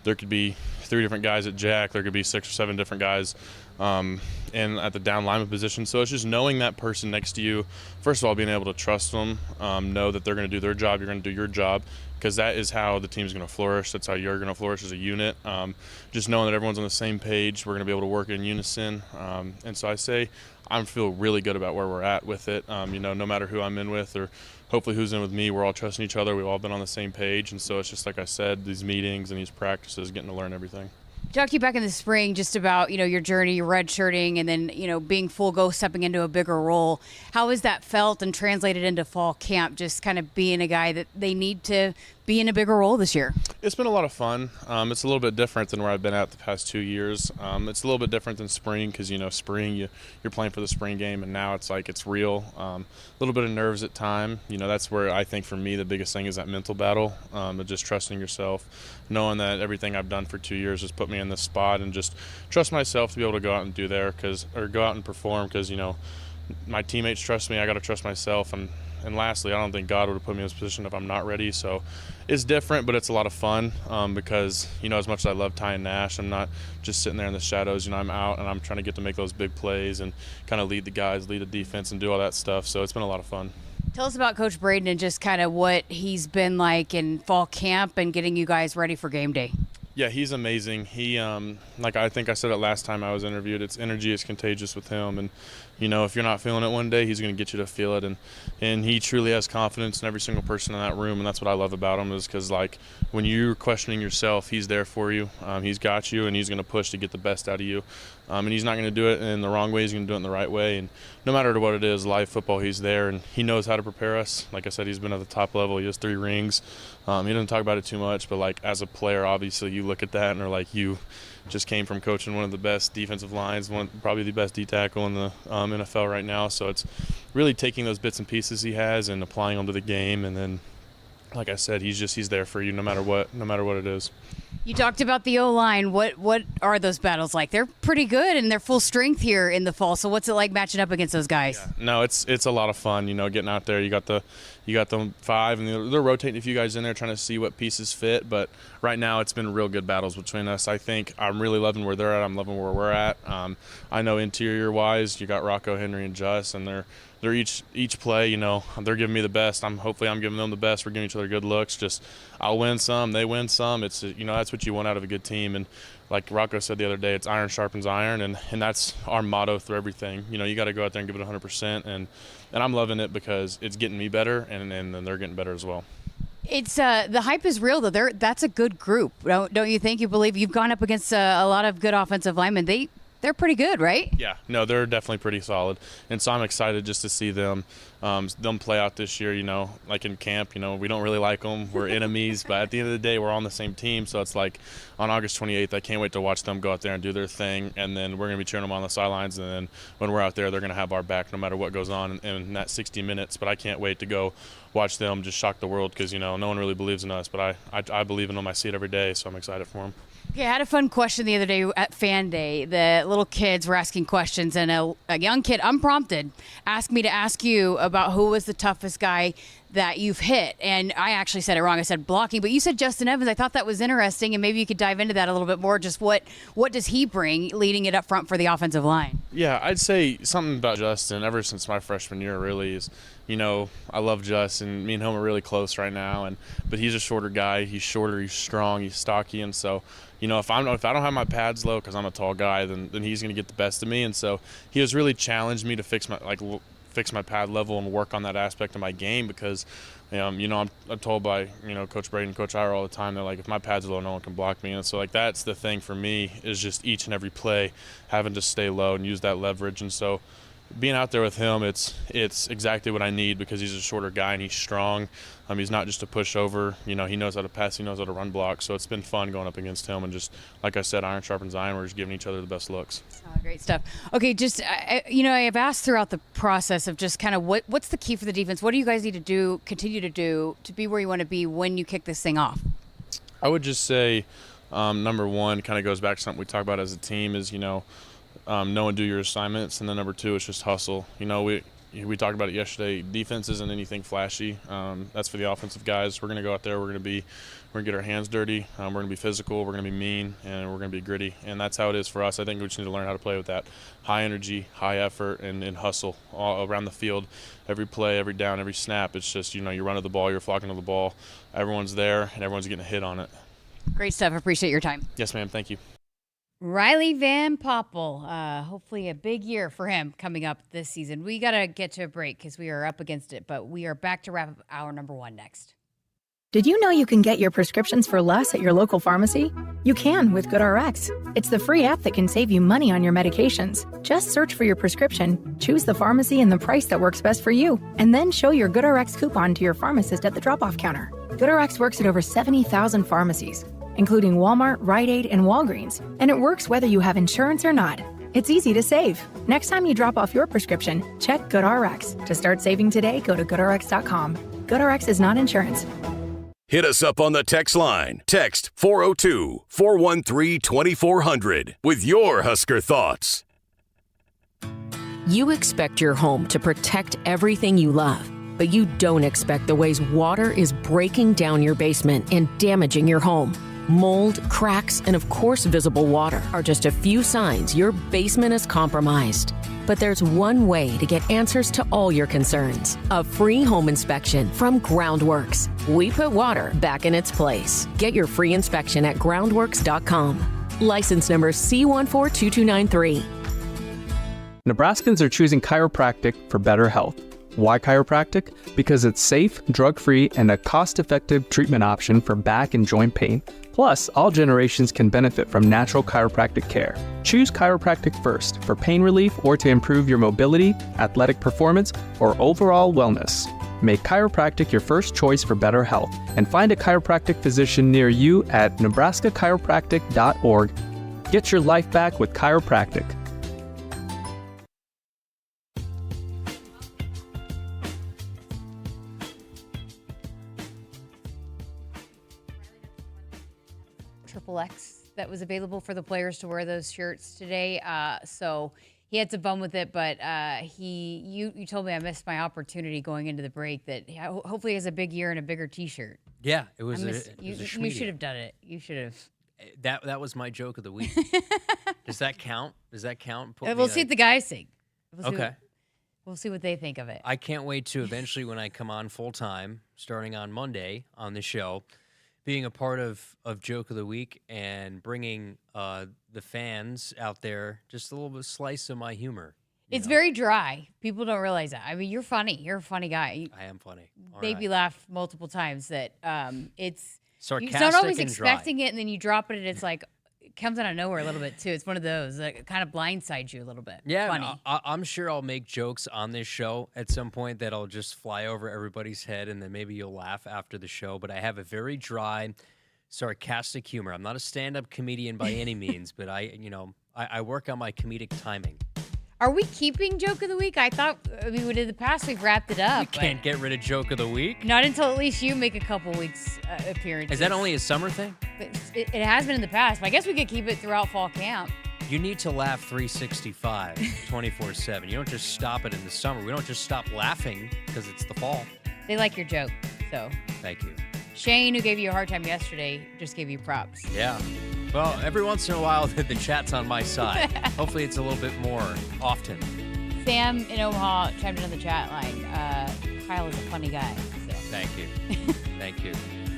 there could be 3 different guys at jack. There could be 6 or 7 different guys and at the down lineman position. So it's just knowing that person next to you, first of all, being able to trust them, know that they're going to do their job, you're going to do your job, because that is how the team's going to flourish. That's how you're going to flourish as a unit. Just knowing that everyone's on the same page, we're going to be able to work in unison. And so I say I feel really good about where we're at with it. No matter who I'm in with or hopefully who's in with me, we're all trusting each other. We've all been on the same page. And so it's just like I said, these meetings and these practices, getting to learn everything. Talked to you back in the spring just about, your journey, your redshirting, and then, being full go, stepping into a bigger role. How has that felt and translated into fall camp, just kind of being a guy that they need to be in a bigger role this year? It's been a lot of fun. It's a little bit different than where I've been at the past 2 years. It's a little bit different than spring because, spring, you're playing for the spring game, and now it's like it's real. A little bit of nerves at time. That's where I think for me the biggest thing is that mental battle, of just trusting yourself, knowing that everything I've done for 2 years has put me in this spot, and just trust myself to be able to go out and go out and perform because, my teammates trust me. I got to trust myself. And lastly, I don't think God would have put me in this position if I'm not ready. So it's different, but it's a lot of fun because, as much as I love Ty and Nash, I'm not just sitting there in the shadows. I'm out and I'm trying to get to make those big plays and kind of lead the guys, lead the defense, and do all that stuff. So it's been a lot of fun. Tell us about Coach Braden and just kind of what he's been like in fall camp and getting you guys ready for game day. Yeah, he's amazing. He, like I think I said it last time I was interviewed, it's energy is contagious with him. And, if you're not feeling it one day, he's going to get you to feel it. And he truly has confidence in every single person in that room. And that's what I love about him is because, when you're questioning yourself, he's there for you. He's got you, and he's going to push to get the best out of you. And he's not going to do it in the wrong way. He's going to do it in the right way. And no matter what it is, live football, he's there. And he knows how to prepare us. Like I said, he's been at the top level. He has 3 rings. He doesn't talk about it too much. But, as a player, obviously, you look at that and are like, you just came from coaching one of the best defensive lines, probably the best D tackle in the NFL right now. So it's really taking those bits and pieces he has and applying them to the game. And then, like I said, he's there for you no matter what it is. You talked about the O-line. What are those battles like? They're pretty good and they're full strength here in the fall. So what's it like matching up against those guys? Yeah. No, it's a lot of fun. Getting out there. You got the 5, and they're rotating a few guys in there trying to see what pieces fit. But right now, it's been real good battles between us. I think I'm really loving where they're at. I'm loving where we're at. I know interior-wise, you got Rocco, Henry, and Juss, and they're each play. They're giving me the best. Hopefully I'm giving them the best. We're giving each other good looks. Just I'll win some, they win some. It's that's what you want out of a good team. And like Rocco said the other day, it's iron sharpens iron, and that's our motto through everything. You got to go out there and give it 100%, and I'm loving it because it's getting me better, and they're getting better as well. It's the hype is real though. That's a good group, don't you think? You believe you've gone up against a lot of good offensive linemen. They're pretty good, right? Yeah, no, they're definitely pretty solid, and so I'm excited just to see them play out this year. Like in camp, we don't really like them. We're enemies, but at the end of the day, we're on the same team. So it's like on August 28th, I can't wait to watch them go out there and do their thing, and then we're gonna be cheering them on the sidelines. And then when we're out there, they're gonna have our back no matter what goes on in that 60 minutes. But I can't wait to go watch them just shock the world because no one really believes in us, but I believe in them. I see it every day, so I'm excited for them. Okay, I had a fun question the other day at Fan Day. The little kids were asking questions, and a young kid, unprompted, asked me to ask you about who was the toughest guy that you've hit. And I actually said it wrong. I said blocking, but you said Justin Evans. I thought that was interesting, and maybe you could dive into that a little bit more. Just what does he bring leading it up front for the offensive line? Yeah, I'd say something about Justin ever since my freshman year really is, I love Justin. Me and him are really close right now, but he's a shorter guy. He's shorter, he's strong, he's stocky, and so, if I don't have my pads low because I'm a tall guy, then he's going to get the best of me. And so he has really challenged me to fix my pad level and work on that aspect of my game because, I'm told by, Coach Braden and Coach Ira all the time, they're like, if my pad's low, no one can block me. And so, that's the thing for me is just each and every play having to stay low and use that leverage. And so being out there with him, it's exactly what I need because he's a shorter guy and he's strong. He's not just a pushover. He knows how to pass. He knows how to run block. So it's been fun going up against him. And just, like I said, iron sharpens iron. We're just giving each other the best looks. Oh, great stuff. Okay, just, I've asked throughout the process of just kind of what's the key for the defense? What do you guys need to do, continue to do, to be where you want to be when you kick this thing off? I would just say, number one, kind of goes back to something we talk about as a team is, know and do your assignments. And then number two, it's just hustle. we talked about it yesterday. Defense isn't anything flashy. That's for the offensive guys. We're going to go out there. We're going to get our hands dirty. We're going to be physical. We're going to be mean, and we're going to be gritty. And that's how it is for us. I think we just need to learn how to play with that high energy, high effort, and hustle all around the field. Every play, every down, every snap. It's just, you run to the ball, you're flocking to the ball. Everyone's there, and everyone's getting a hit on it. Great stuff. Appreciate your time. Yes, ma'am. Thank you. Riley Van Poppel. Hopefully a big year for him coming up this season. We got to get to a break because we are up against it, but we are back to wrap up hour number 1 next. Did you know you can get your prescriptions for less at your local pharmacy? You can with GoodRx. It's the free app that can save you money on your medications. Just search for your prescription, choose the pharmacy and the price that works best for you, and then show your GoodRx coupon to your pharmacist at the drop-off counter. GoodRx works at over 70,000 pharmacies, including Walmart, Rite Aid, and Walgreens, and it works whether you have insurance or not. It's easy to save. Next time you drop off your prescription, check GoodRx. To start saving today, go to GoodRx.com. GoodRx is not insurance. Hit us up on the text line. Text 402-413-2400 with your Husker thoughts. You expect your home to protect everything you love, but you don't expect the ways water is breaking down your basement and damaging your home. Mold, cracks, and of course visible water are just a few signs your basement is compromised. But there's one way to get answers to all your concerns. A free home inspection from Groundworks. We put water back in its place. Get your free inspection at groundworks.com. License number C142293. Nebraskans are choosing chiropractic for better health. Why chiropractic? Because it's safe, drug-free, and a cost-effective treatment option for back and joint pain. Plus, all generations can benefit from natural chiropractic care. Choose chiropractic first for pain relief or to improve your mobility, athletic performance, or overall wellness. Make chiropractic your first choice for better health and find a chiropractic physician near you at nebraskachiropractic.org. Get your life back with chiropractic. X that was available for the players to wear those shirts today. So he had some fun with it, but you told me I missed my opportunity going into the break that hopefully he has a big year and a bigger T-shirt. Yeah, it was you should have done it. You should have. That was my joke of the week. Does that count? We'll see what the guys think. We'll see what they think of it. I can't wait to eventually, when I come on full time, starting on Monday on the show, being a part of Joke of the Week and bringing the fans out there just a little bit slice of my humor. It's very dry. People don't realize that. I mean, you're funny. You're a funny guy. I am funny. Made me laugh multiple times. That it's sarcastic. You're not always and expecting dry. it, and then you drop it, and it's like it comes out of nowhere a little bit too. It's one of those that kind of blindsides you a little bit. Yeah, funny. I'm sure I'll make jokes on this show at some point that'll just fly over everybody's head, and then maybe you'll laugh after the show. But I have a very dry, sarcastic humor. I'm not a stand-up comedian by any means, but I work on my comedic timing. Are we keeping Joke of the Week? I thought in the past we've wrapped it up. You can't get rid of Joke of the Week. Not until at least you make a couple weeks appearances. Is that only a summer thing? It has been in the past, but I guess we could keep it throughout fall camp. You need to laugh 365, 24/7. You don't just stop it in the summer. We don't just stop laughing because it's the fall. They like your joke, so. Thank you. Shane, who gave you a hard time yesterday, just gave you props. Yeah. Well, every once in a while, the chat's on my side. Hopefully it's a little bit more often. Sam in Omaha chimed in on the chat line. Kyle is a funny guy. So. Thank you. Thank you.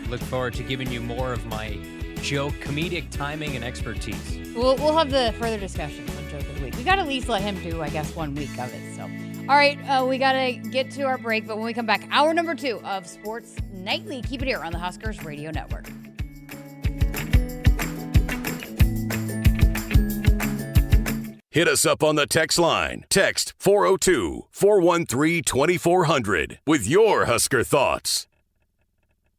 Look forward to giving you more of my joke, comedic timing, and expertise. We'll have the further discussions on Joke of the Week. We got to at least let him do, I guess, 1 week of it. So, all right, we got to get to our break. But when we come back, hour number 2 of Sports Nightly. Keep it here on the Huskers Radio Network. Hit us up on the text line. Text 402-413-2400 with your Husker thoughts.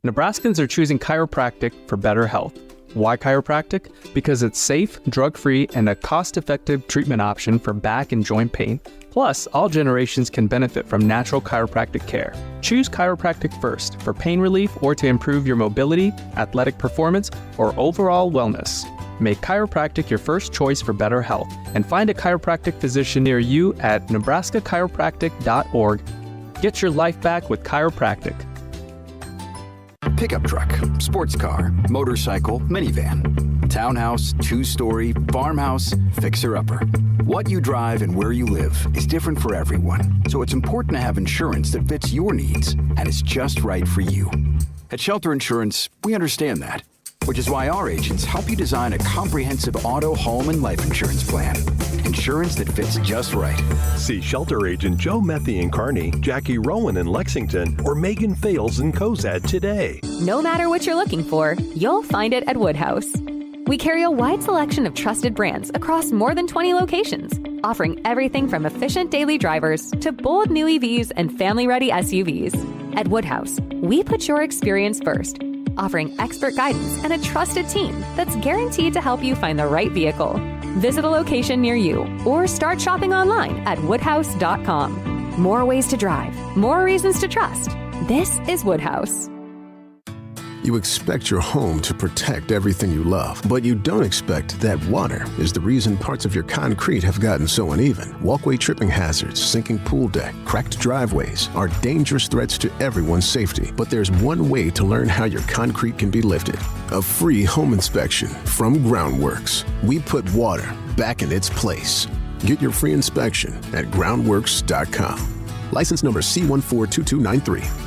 Nebraskans are choosing chiropractic for better health. Why chiropractic? Because it's safe, drug-free, and a cost-effective treatment option for back and joint pain. Plus, all generations can benefit from natural chiropractic care. Choose chiropractic first for pain relief or to improve your mobility, athletic performance, or overall wellness. Make chiropractic your first choice for better health and find a chiropractic physician near you at nebraskachiropractic.org. Get your life back with chiropractic. Pickup truck, sports car, motorcycle, minivan, townhouse, two-story, farmhouse, fixer-upper. What you drive and where you live is different for everyone, so it's important to have insurance that fits your needs and is just right for you. At Shelter Insurance, we understand that, which is why our agents help you design a comprehensive auto, home, and life insurance plan. Insurance that fits just right. See Shelter Agent Joe Methy in Kearney, Jackie Rowan in Lexington, or Megan Fales in Cozad today. No matter what you're looking for, you'll find it at Woodhouse. We carry a wide selection of trusted brands across more than 20 locations, offering everything from efficient daily drivers to bold new EVs and family-ready SUVs. At Woodhouse, we put your experience first, offering expert guidance and a trusted team that's guaranteed to help you find the right vehicle. Visit a location near you or start shopping online at woodhouse.com. More ways to drive, more reasons to trust. This is Woodhouse. You expect your home to protect everything you love, but you don't expect that water is the reason parts of your concrete have gotten so uneven. Walkway tripping hazards, sinking pool deck, cracked driveways are dangerous threats to everyone's safety. But there's one way to learn how your concrete can be lifted. A free home inspection from Groundworks. We put water back in its place. Get your free inspection at groundworks.com. License number C142293.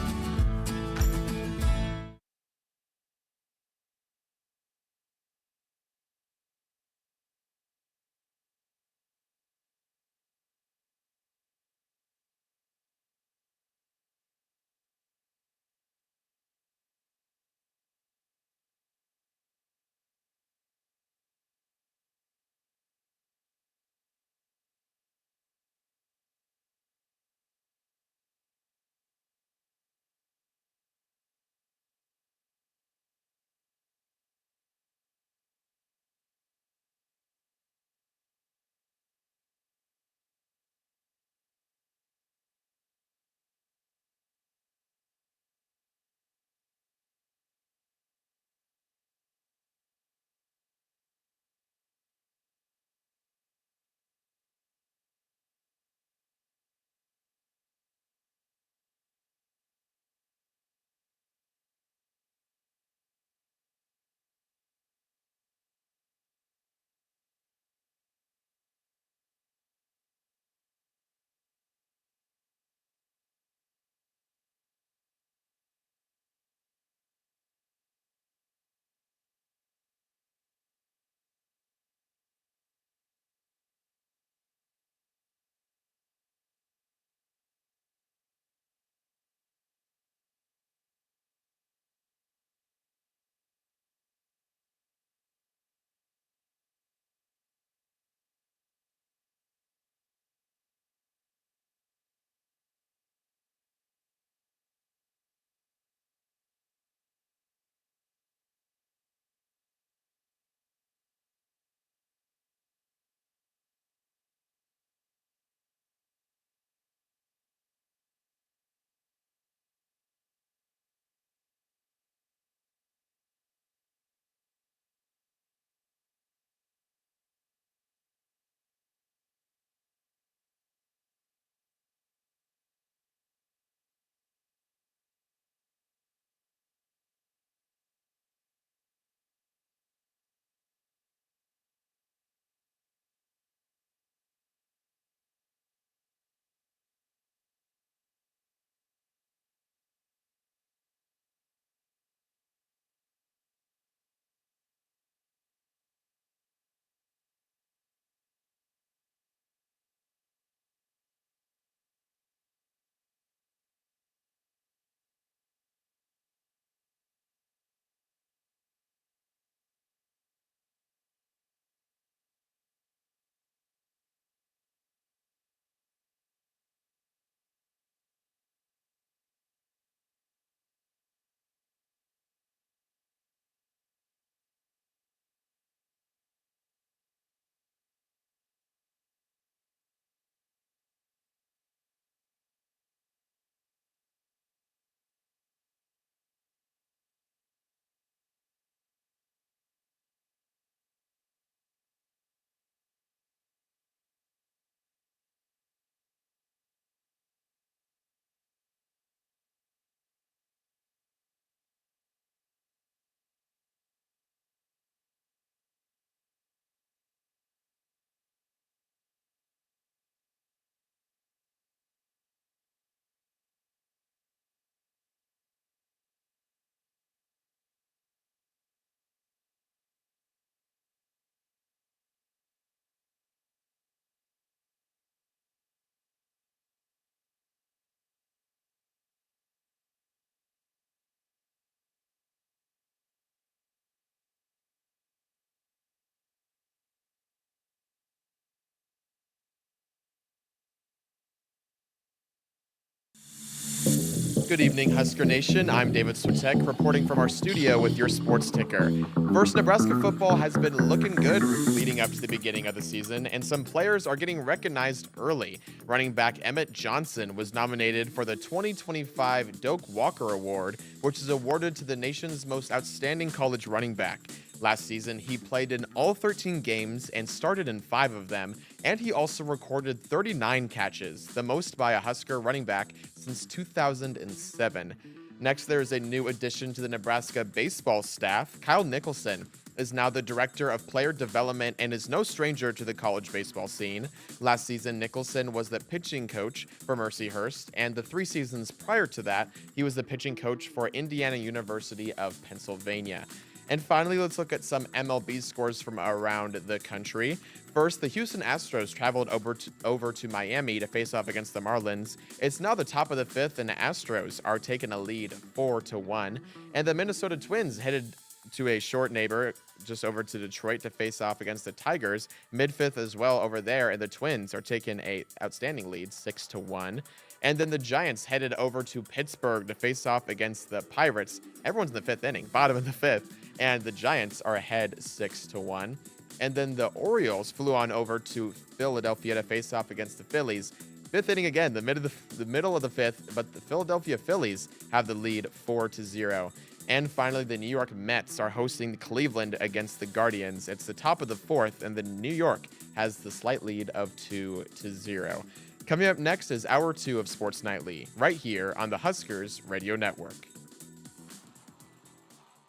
Good evening, Husker Nation. I'm David Switek, reporting from our studio with your sports ticker. First, Nebraska football has been looking good leading up to the beginning of the season, and some players are getting recognized early. Running back Emmett Johnson was nominated for the 2025 Doak Walker Award, which is awarded to the nation's most outstanding college running back. Last season, he played in all 13 games and started in 5 of them, and he also recorded 39 catches, the most by a Husker running back since 2007. Next, there is a new addition to the Nebraska baseball staff. Kyle Nicholson is now the director of player development and is no stranger to the college baseball scene. Last season, Nicholson was the pitching coach for Mercyhurst, and the 3 seasons prior to that, he was the pitching coach for Indiana University of Pennsylvania. And finally, let's look at some MLB scores from around the country. First, the Houston Astros traveled over to Miami to face off against the Marlins. It's now the top of the 5th, and the Astros are taking a lead 4-1. And the Minnesota Twins headed to a short neighbor just over to Detroit to face off against the Tigers, mid-5th as well over there, and the Twins are taking a outstanding lead 6-1. And then the Giants headed over to Pittsburgh to face off against the Pirates. Everyone's in the 5th inning, bottom of the 5th, and the Giants are ahead 6-1. And then the Orioles flew on over to Philadelphia to face off against the Phillies. 5th inning again, the middle of the 5th, but the Philadelphia Phillies have the lead 4-0. And finally, the New York Mets are hosting Cleveland against the Guardians. It's the top of the 4th, and the New York has the slight lead of 2-0. Coming up next is Hour 2 of Sports Nightly, right here on the Huskers Radio Network.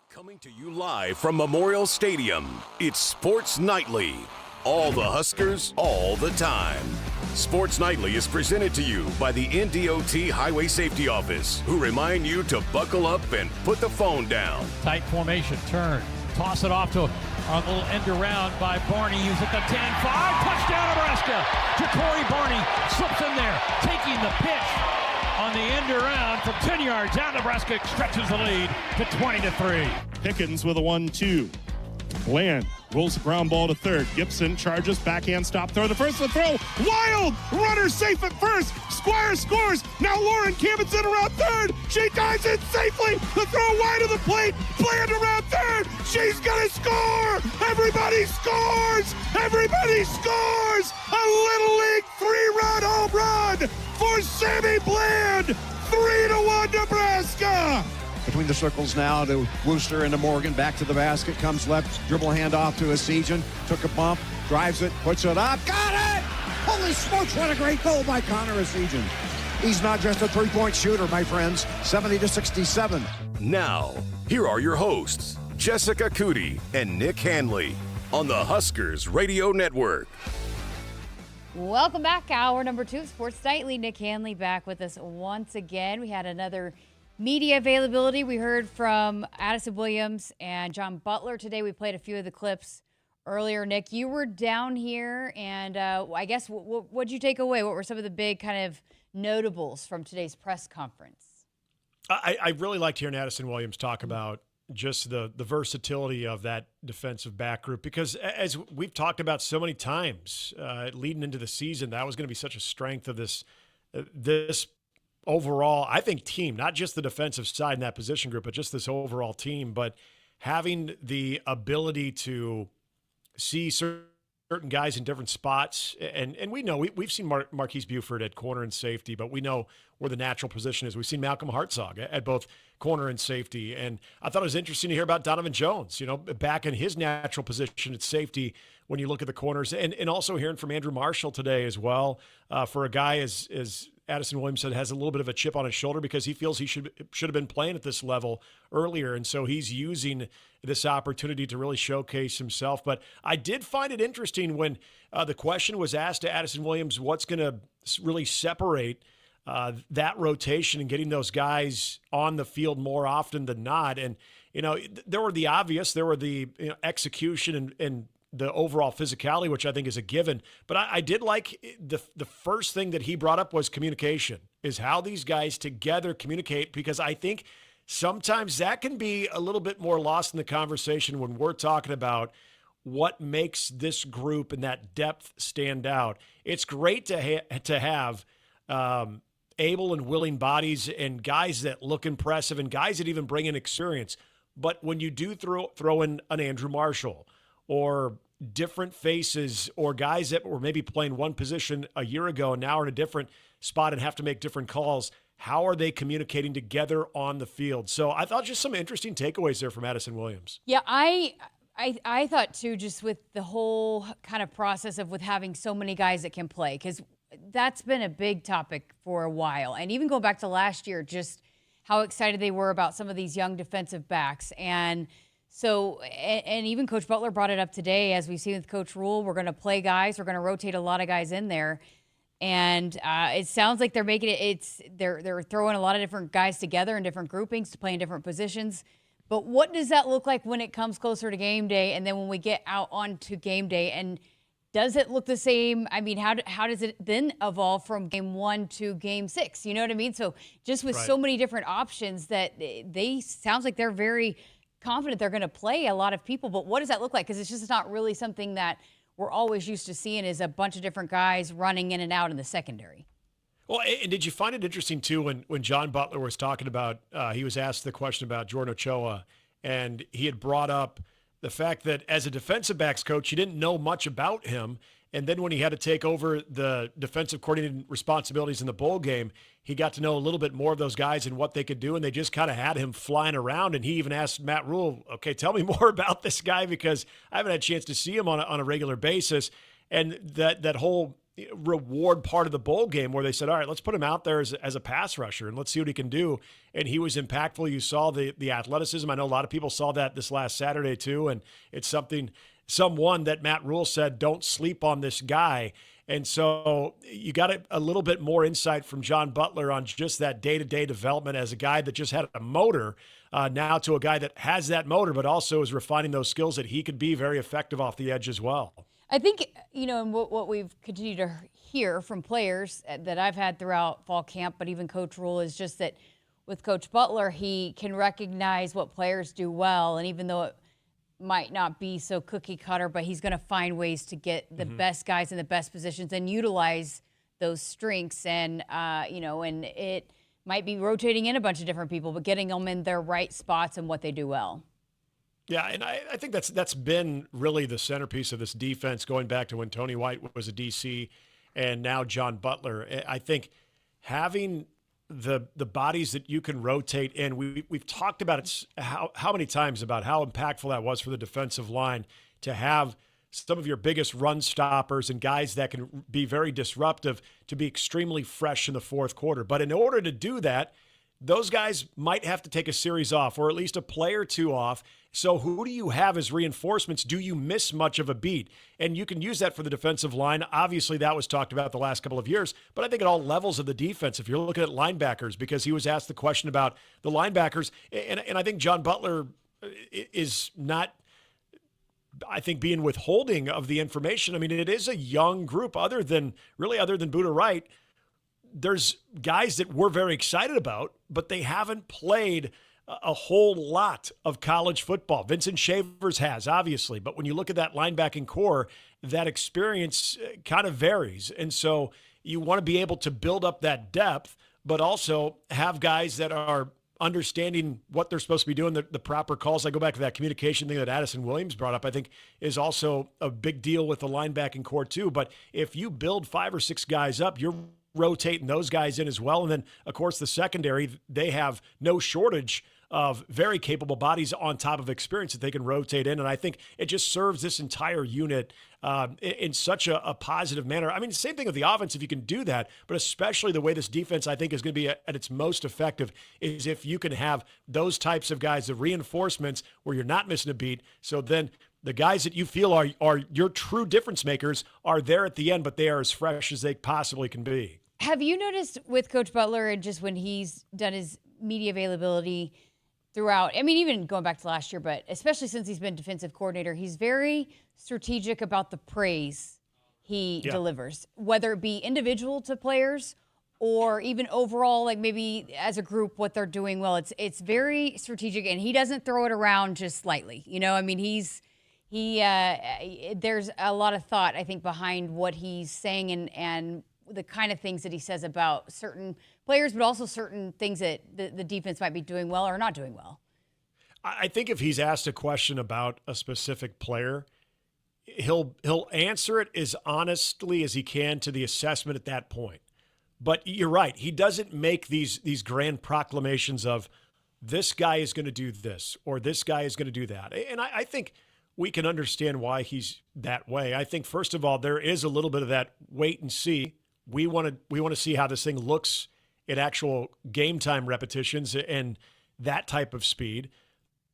Coming to you live from Memorial Stadium, it's Sports Nightly. All the Huskers, all the time. Sports Nightly is presented to you by the NDOT Highway Safety Office, who remind you to buckle up and put the phone down. Tight formation, turn, toss it off to a little end around by Barney. He's at the 10-5, touchdown Nebraska. Ja'Cory Barney slips in there, taking the pitch on the end around from 10 yards out. Nebraska stretches the lead to 20-3. Pickens with a 1-2. Bland rolls the ground ball to third. Gibson charges, backhand stop, throw the first to throw. Wild! Runner safe at first. Squire scores. Now Lauren Cammon's in around third. She dives in safely. The throw wide of the plate. Bland around third. She's gonna score! Everybody scores! Everybody scores! A Little League 3-run home run for Sammy Bland! 3-1 Nebraska! Between the circles now to Wooster and to Morgan. Back to the basket. Comes left. Dribble handoff to Esijan. Took a bump. Drives it. Puts it up. Got it! Holy smokes, what a great goal by Connor Esijan. He's not just a three-point shooter, my friends. 70-67. Now, here are your hosts, Jessica Coody and Nick Hanley on the Huskers Radio Network. Welcome back. Hour number 2 of Sports Nightly. Nick Hanley back with us once again. We had another media availability. We heard from Addison Williams and John Butler today. We played a few of the clips earlier. Nick, you were down here, and I guess what did you take away? What were some of the big kind of notables from today's press conference? I really liked hearing Addison Williams talk about just the versatility of that defensive back group, because as we've talked about so many times leading into the season, that was going to be such a strength of this overall, I think, team, not just the defensive side in that position group, but just this overall team. But having the ability to see certain guys in different spots, and we know we've seen Marquise Buford at corner and safety, but we know where the natural position is. We've seen Malcolm Hartzog at both corner and safety, and I thought it was interesting to hear about Donovan Jones, back in his natural position at safety when you look at the corners, and also hearing from Andrew Marshall today as well, for a guy as Addison Williams said, has a little bit of a chip on his shoulder because he feels he should have been playing at this level earlier, and so he's using this opportunity to really showcase himself. But I did find it interesting when the question was asked to Addison Williams, what's going to really separate that rotation and getting those guys on the field more often than not. And, there were the obvious, there were the execution and the overall physicality, which I think is a given. But I did like the first thing that he brought up was communication, is how these guys together communicate, because I think sometimes that can be a little bit more lost in the conversation when we're talking about what makes this group and that depth stand out. It's great to have able and willing bodies and guys that look impressive and guys that even bring in experience. But when you do throw in an Andrew Marshall or different faces or guys that were maybe playing one position a year ago and now are in a different spot and have to make different calls, how are they communicating together on the field? So I thought just some interesting takeaways there from Addison Williams. Yeah, I thought too, just with the whole kind of process of with having so many guys that can play, because that's been a big topic for a while. And even going back to last year, just how excited they were about some of these young defensive backs. And so, and even Coach Butler brought it up today, as we've seen with Coach Rule, we're going to play guys, we're going to rotate a lot of guys in there. And it sounds like they're making they're throwing a lot of different guys together in different groupings to play in different positions. But what does that look like when it comes closer to game day, and then when we get out onto game day? And does it look the same? I mean, how does it then evolve from game 1 to game 6? You know what I mean? So just with so many different options, that they sounds like they're very confident they're going to play a lot of people. But what does that look like? Because it's just not really something that we're always used to seeing, is a bunch of different guys running in and out in the secondary. Well, and did you find it interesting, too, when John Butler was talking about, he was asked the question about Jordan Ochoa, and he had brought up the fact that as a defensive backs coach, you didn't know much about him. And then when he had to take over the defensive coordinating responsibilities in the bowl game, he got to know a little bit more of those guys and what they could do, and they just kind of had him flying around. And he even asked Matt Rule, okay, tell me more about this guy, because I haven't had a chance to see him on a regular basis. And that whole reward part of the bowl game where they said, all right, let's put him out there as a pass rusher and let's see what he can do. And he was impactful. You saw the athleticism. I know a lot of people saw that this last Saturday too. And it's someone that Matt Rule said, don't sleep on this guy. And so you got a little bit more insight from John Butler on just that day-to-day development as a guy that just had a motor, now to a guy that has that motor, but also is refining those skills that he could be very effective off the edge as well. I think, and what we've continued to hear from players that I've had throughout fall camp, but even Coach Rule, is just that with Coach Butler, he can recognize what players do well. And even though it might not be so cookie cutter, but he's going to find ways to get the best guys in the best positions and utilize those strengths. And, and it might be rotating in a bunch of different people, but getting them in their right spots and what they do well. Yeah, and I think that's been really the centerpiece of this defense, going back to when Tony White was a DC and now John Butler. I think having the bodies that you can rotate in, we've talked about it how many times about how impactful that was for the defensive line to have some of your biggest run stoppers and guys that can be very disruptive to be extremely fresh in the fourth quarter. But in order to do that, those guys might have to take a series off, or at least a play or two off. So who do you have as reinforcements? Do you miss much of a beat? And you can use that for the defensive line. Obviously, that was talked about the last couple of years, but I think at all levels of the defense, if you're looking at linebackers, because he was asked the question about the linebackers, and I think John Butler is not, I think, being withholding of the information. I mean, it is a young group other than Buda Wright. There's guys that we're very excited about, but they haven't played a whole lot of college football. Vincent Shavers has, obviously, but when you look at that linebacking core, that experience kind of varies. And so you want to be able to build up that depth, but also have guys that are understanding what they're supposed to be doing, the proper calls. I go back to that communication thing that Addison Williams brought up, I think is also a big deal with the linebacking core too. But if you build 5 or 6 guys up, you're rotating those guys in as well. And then, of course, the secondary, they have no shortage of very capable bodies on top of experience that they can rotate in. And I think it just serves this entire unit in such a positive manner. I mean, same thing with the offense if you can do that, but especially the way this defense, I think, is going to be at its most effective is if you can have those types of guys, the reinforcements where you're not missing a beat. So then the guys that you feel are your true difference makers are there at the end, but they are as fresh as they possibly can be. Have you noticed with Coach Butler, and just when he's done his media availability throughout, I mean, even going back to last year, but especially since he's been defensive coordinator, he's very strategic about the praise he delivers, whether it be individual to players or even overall, like maybe as a group, what they're doing well. It's very strategic, and he doesn't throw it around just lightly. You know, I mean, there's a lot of thought, I think, behind what he's saying and the kind of things that he says about certain players, but also certain things that the defense might be doing well or not doing well. I think if he's asked a question about a specific player, he'll answer it as honestly as he can to the assessment at that point. But you're right. He doesn't make these grand proclamations of this guy is going to do this or this guy is going to do that. And I think we can understand why he's that way. I think, first of all, there is a little bit of that wait and see. We want to see how this thing looks in actual game time repetitions and that type of speed.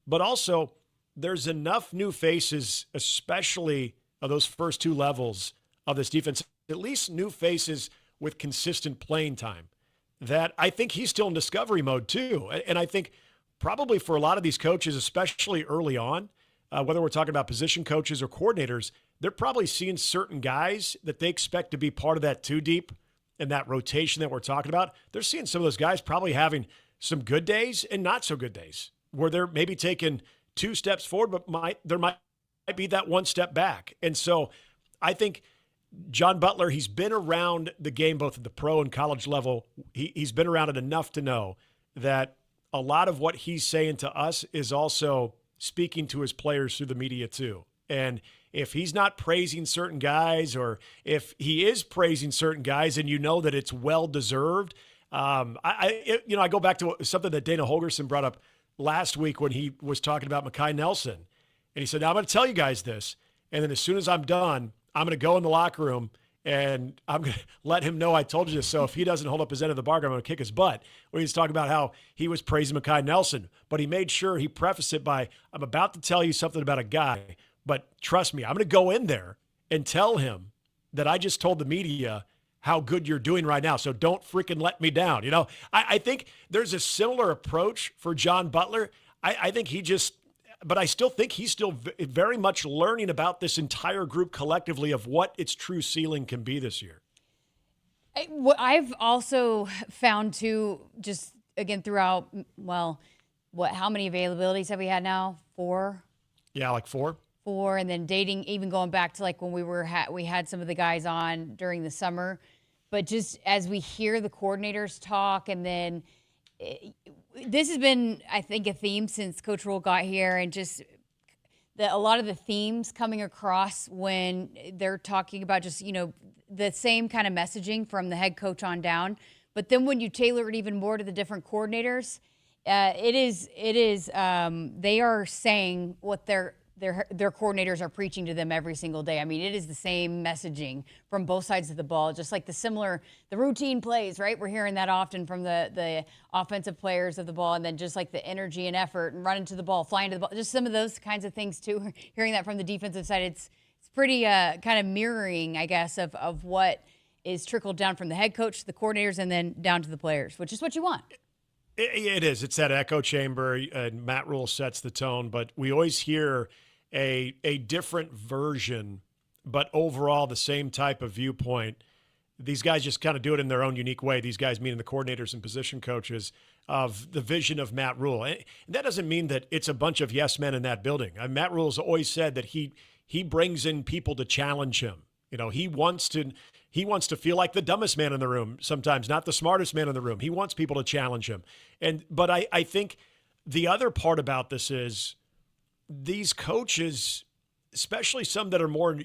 But also, there's enough new faces, especially of those first two levels of this defense, at least new faces with consistent playing time, that I think he's still in discovery mode too. And I think probably for a lot of these coaches, especially early on, whether we're talking about position coaches or coordinators, they're probably seeing certain guys that they expect to be part of that two deep and that rotation that we're talking about. They're seeing some of those guys probably having some good days and not so good days where they're maybe taking 2 steps forward, but there might be that 1 step back. And so I think John Butler, he's been around the game both at the pro and college level. He's been around it enough to know that a lot of what he's saying to us is also speaking to his players through the media too. And if he's not praising certain guys, or if he is praising certain guys and you know that it's well-deserved, I go back to something that Dana Holgerson brought up last week when he was talking about Mekhi Nelson. And he said, now I'm going to tell you guys this, and then as soon as I'm done, I'm going to go in the locker room and I'm going to let him know I told you this. So if he doesn't hold up his end of the bargain, I'm going to kick his butt. When he's talking about how he was praising Mekhi Nelson, but he made sure he prefaced it by, I'm about to tell you something about a guy, but trust me, I'm going to go in there and tell him that I just told the media how good you're doing right now. So don't freaking let me down. You know, I think there's a similar approach for John Butler. I think but I still think he's still very much learning about this entire group collectively of what its true ceiling can be this year. What I've also found too, just again throughout, how many availabilities have we had now? 4? Yeah, like 4. 4, and then dating, even going back to like when we had some of the guys on during the summer. But just as we hear the coordinators talk, and then this has been, I think, a theme since Coach Rule got here, and just a lot of the themes coming across when they're talking about just, the same kind of messaging from the head coach on down. But then when you tailor it even more to the different coordinators, they are saying what their coordinators are preaching to them every single day. I mean, it is the same messaging from both sides of the ball, just like the routine plays, right? We're hearing that often from the offensive players of the ball, and then just like the energy and effort and running to the ball, flying to the ball, just some of those kinds of things too. Hearing that from the defensive side, it's pretty kind of mirroring, I guess, of what is trickled down from the head coach to the coordinators and then down to the players, which is what you want. It is. It's that echo chamber, and Matt Rule sets the tone, but we always hear a different version, but overall the same type of viewpoint. These guys just kind of do it in their own unique way. These guys, meaning the coordinators and position coaches, of the vision of Matt Rule. And that doesn't mean that it's a bunch of yes men in that building. Matt Rule's always said that he brings in people to challenge him. He wants to feel like the dumbest man in the room sometimes, not the smartest man in the room. He wants people to challenge him. But I think the other part about this is these coaches, especially some that are more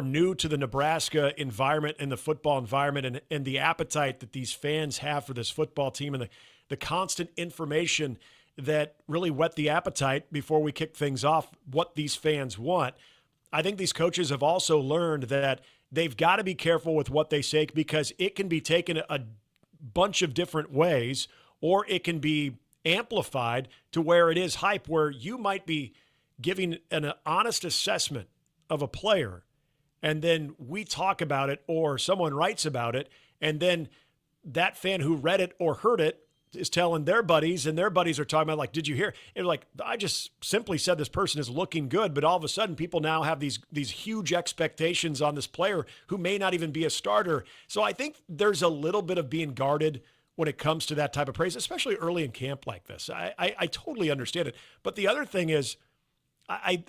new to the Nebraska environment and the football environment, and the appetite that these fans have for this football team, and the constant information that really whet the appetite before we kick things off, what these fans want. I think these coaches have also learned that they've got to be careful with what they say, because it can be taken a bunch of different ways, or it can be amplified to where it is hype, where you might be giving an honest assessment of a player, and then we talk about it, or someone writes about it, and then that fan who read it or heard it is telling their buddies, and their buddies are talking about, like, did you hear? And like, I just simply said this person is looking good, but all of a sudden people now have these huge expectations on this player who may not even be a starter. So I think there's a little bit of being guarded when it comes to that type of praise, especially early in camp like this. I totally understand it. But the other thing is, I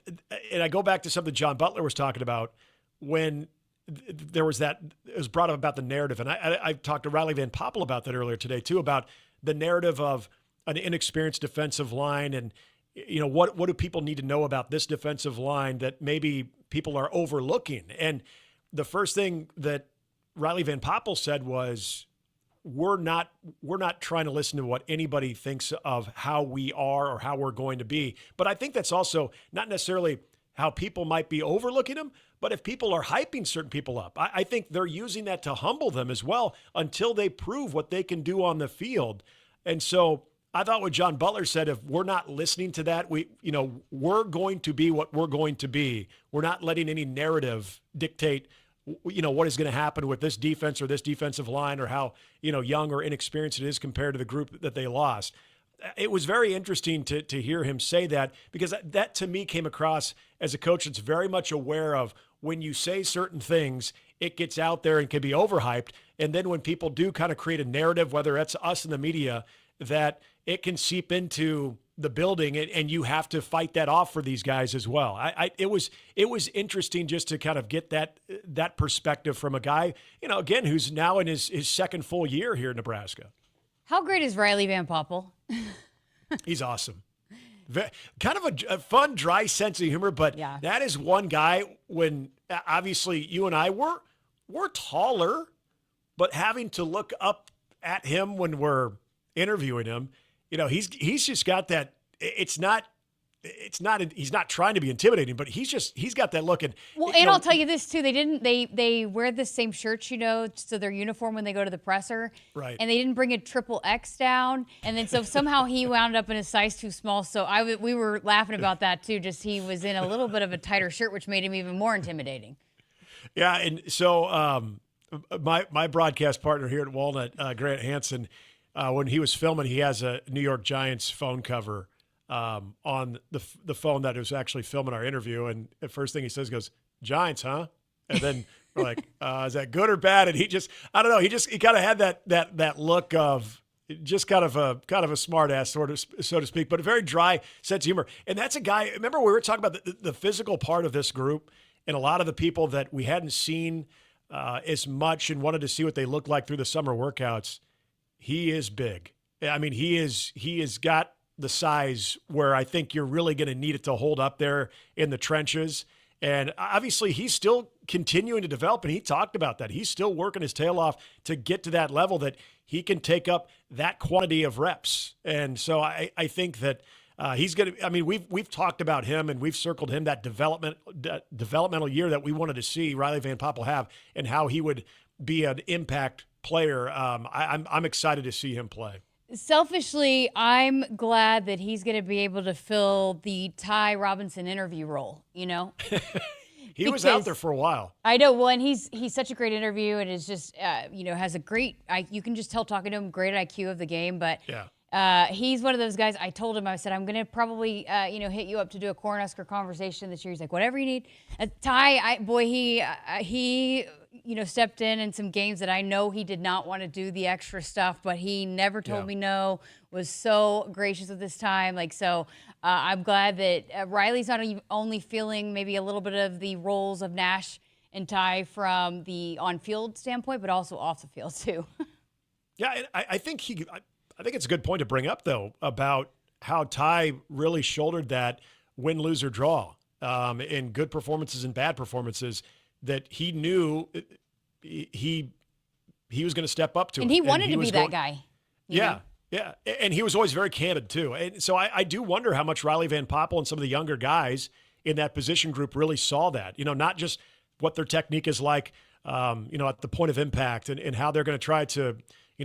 go back to something John Butler was talking about when there was that, it was brought up about the narrative. And I talked to Riley Van Poppel about that earlier today too, about the narrative of an inexperienced defensive line. And, what do people need to know about this defensive line that maybe people are overlooking? And the first thing that Riley Van Poppel said was, we're not trying to listen to what anybody thinks of how we are or how we're going to be. But I think that's also not necessarily how people might be overlooking them, but if people are hyping certain people up, I think they're using that to humble them as well until they prove what they can do on the field. And so I thought what John Butler said, if we're not listening to that, we're going to be what we're going to be. We're not letting any narrative dictate what is going to happen with this defense or this defensive line or how, young or inexperienced it is compared to the group that they lost. It was very interesting to hear him say that, because that to me came across as a coach that's very much aware of when you say certain things, it gets out there and can be overhyped. And then when people do kind of create a narrative, whether it's us in the media, that it can seep into the building, and you have to fight that off for these guys as well. It was interesting just to kind of get that perspective from a guy, again, who's now in his second full year here in Nebraska. How great is Riley Van Poppel? He's awesome. Kind of a fun, dry sense of humor, but that is one guy when obviously you and I we're taller, but having to look up at him when we're interviewing him, he's just got that. He's not trying to be intimidating, but he's got that look. And I'll tell you this too. They wear the same shirts, so their uniform when they go to the presser. Right. And they didn't bring a XXX down. And then so somehow he wound up in a size too small. So we were laughing about that too. Just he was in a little bit of a tighter shirt, which made him even more intimidating. Yeah. And so my broadcast partner here at Walnut, Grant Hansen, when he was filming, he has a New York Giants phone cover on the phone that was actually filming our interview. And the first thing he says goes, "Giants, huh?" And then we're like, is that good or bad? And he just, I don't know. He kind of had that look of just kind of a smart ass, sort of, so to speak, but a very dry sense of humor. And that's a guy, remember we were talking about the physical part of this group and a lot of the people that we hadn't seen as much and wanted to see what they looked like through the summer workouts. He is big. I mean, he has got the size where I think you're really going to need it to hold up there in the trenches. And obviously he's still continuing to develop, and he talked about that. He's still working his tail off to get to that level that he can take up that quantity of reps. And so I think that he's going to, I mean, we've talked about him and we've circled him, that developmental year that we wanted to see Riley Van Poppel have and how he would be an impact player. I'm excited to see him play. Selfishly, I'm glad that he's going to be able to fill the Ty Robinson interview role, He was out there for a while. I know. Well, and he's such a great interview and is just, has a great, you can just tell talking to him, great IQ of the game. But he's one of those guys. I told him, I said, I'm going to probably, hit you up to do a Cornhusker conversation this year. He's like, whatever you need. Ty, he stepped in some games that I know he did not want to do the extra stuff, but he never told me no, was so gracious at this time. I'm glad that Riley's not only feeling maybe a little bit of the roles of Nash and Ty from the on-field standpoint, but also off the field too. Yeah, I think it's a good point to bring up, though, about how Ty really shouldered that win, lose, or draw in good performances and bad performances that he knew he was going to step up to. And he wanted to be that guy. Yeah. And he was always very candid, too. And so I do wonder how much Riley Van Poppel and some of the younger guys in that position group really saw that, not just what their technique is like, at the point of impact and how they're going to try to,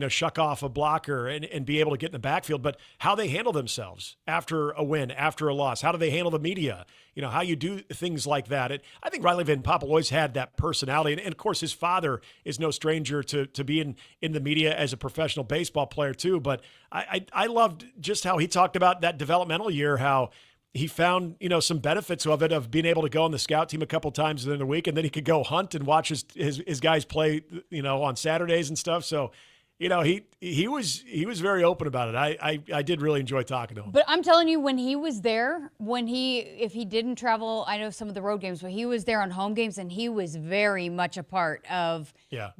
shuck off a blocker and be able to get in the backfield, but how they handle themselves after a win, after a loss. How do they handle the media? How you do things like that. And I think Riley Van Poppel always had that personality. And of course, his father is no stranger to being in the media as a professional baseball player too. But I loved just how he talked about that developmental year, how he found, some benefits of it, of being able to go on the scout team a couple times in the week, and then he could go hunt and watch his guys play, on Saturdays and stuff. So he was very open about it. I did really enjoy talking to him. But I'm telling you, when he was there, if he didn't travel, I know some of the road games, but he was there on home games, and he was very much a part of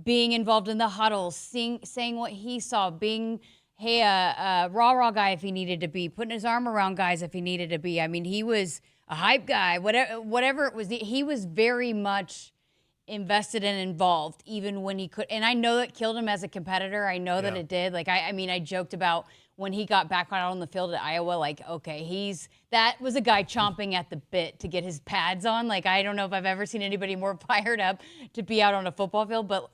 being involved in the huddles, saying what he saw, being a rah-rah guy if he needed to be, putting his arm around guys if he needed to be. I mean, he was a hype guy, whatever it was. He was very much invested and involved, even when he could. And I know that killed him as a competitor. I know that it did. Like, I mean, I joked about when he got back out on the field at Iowa, like, okay, that was a guy chomping at the bit to get his pads on. Like, I don't know if I've ever seen anybody more fired up to be out on a football field. But,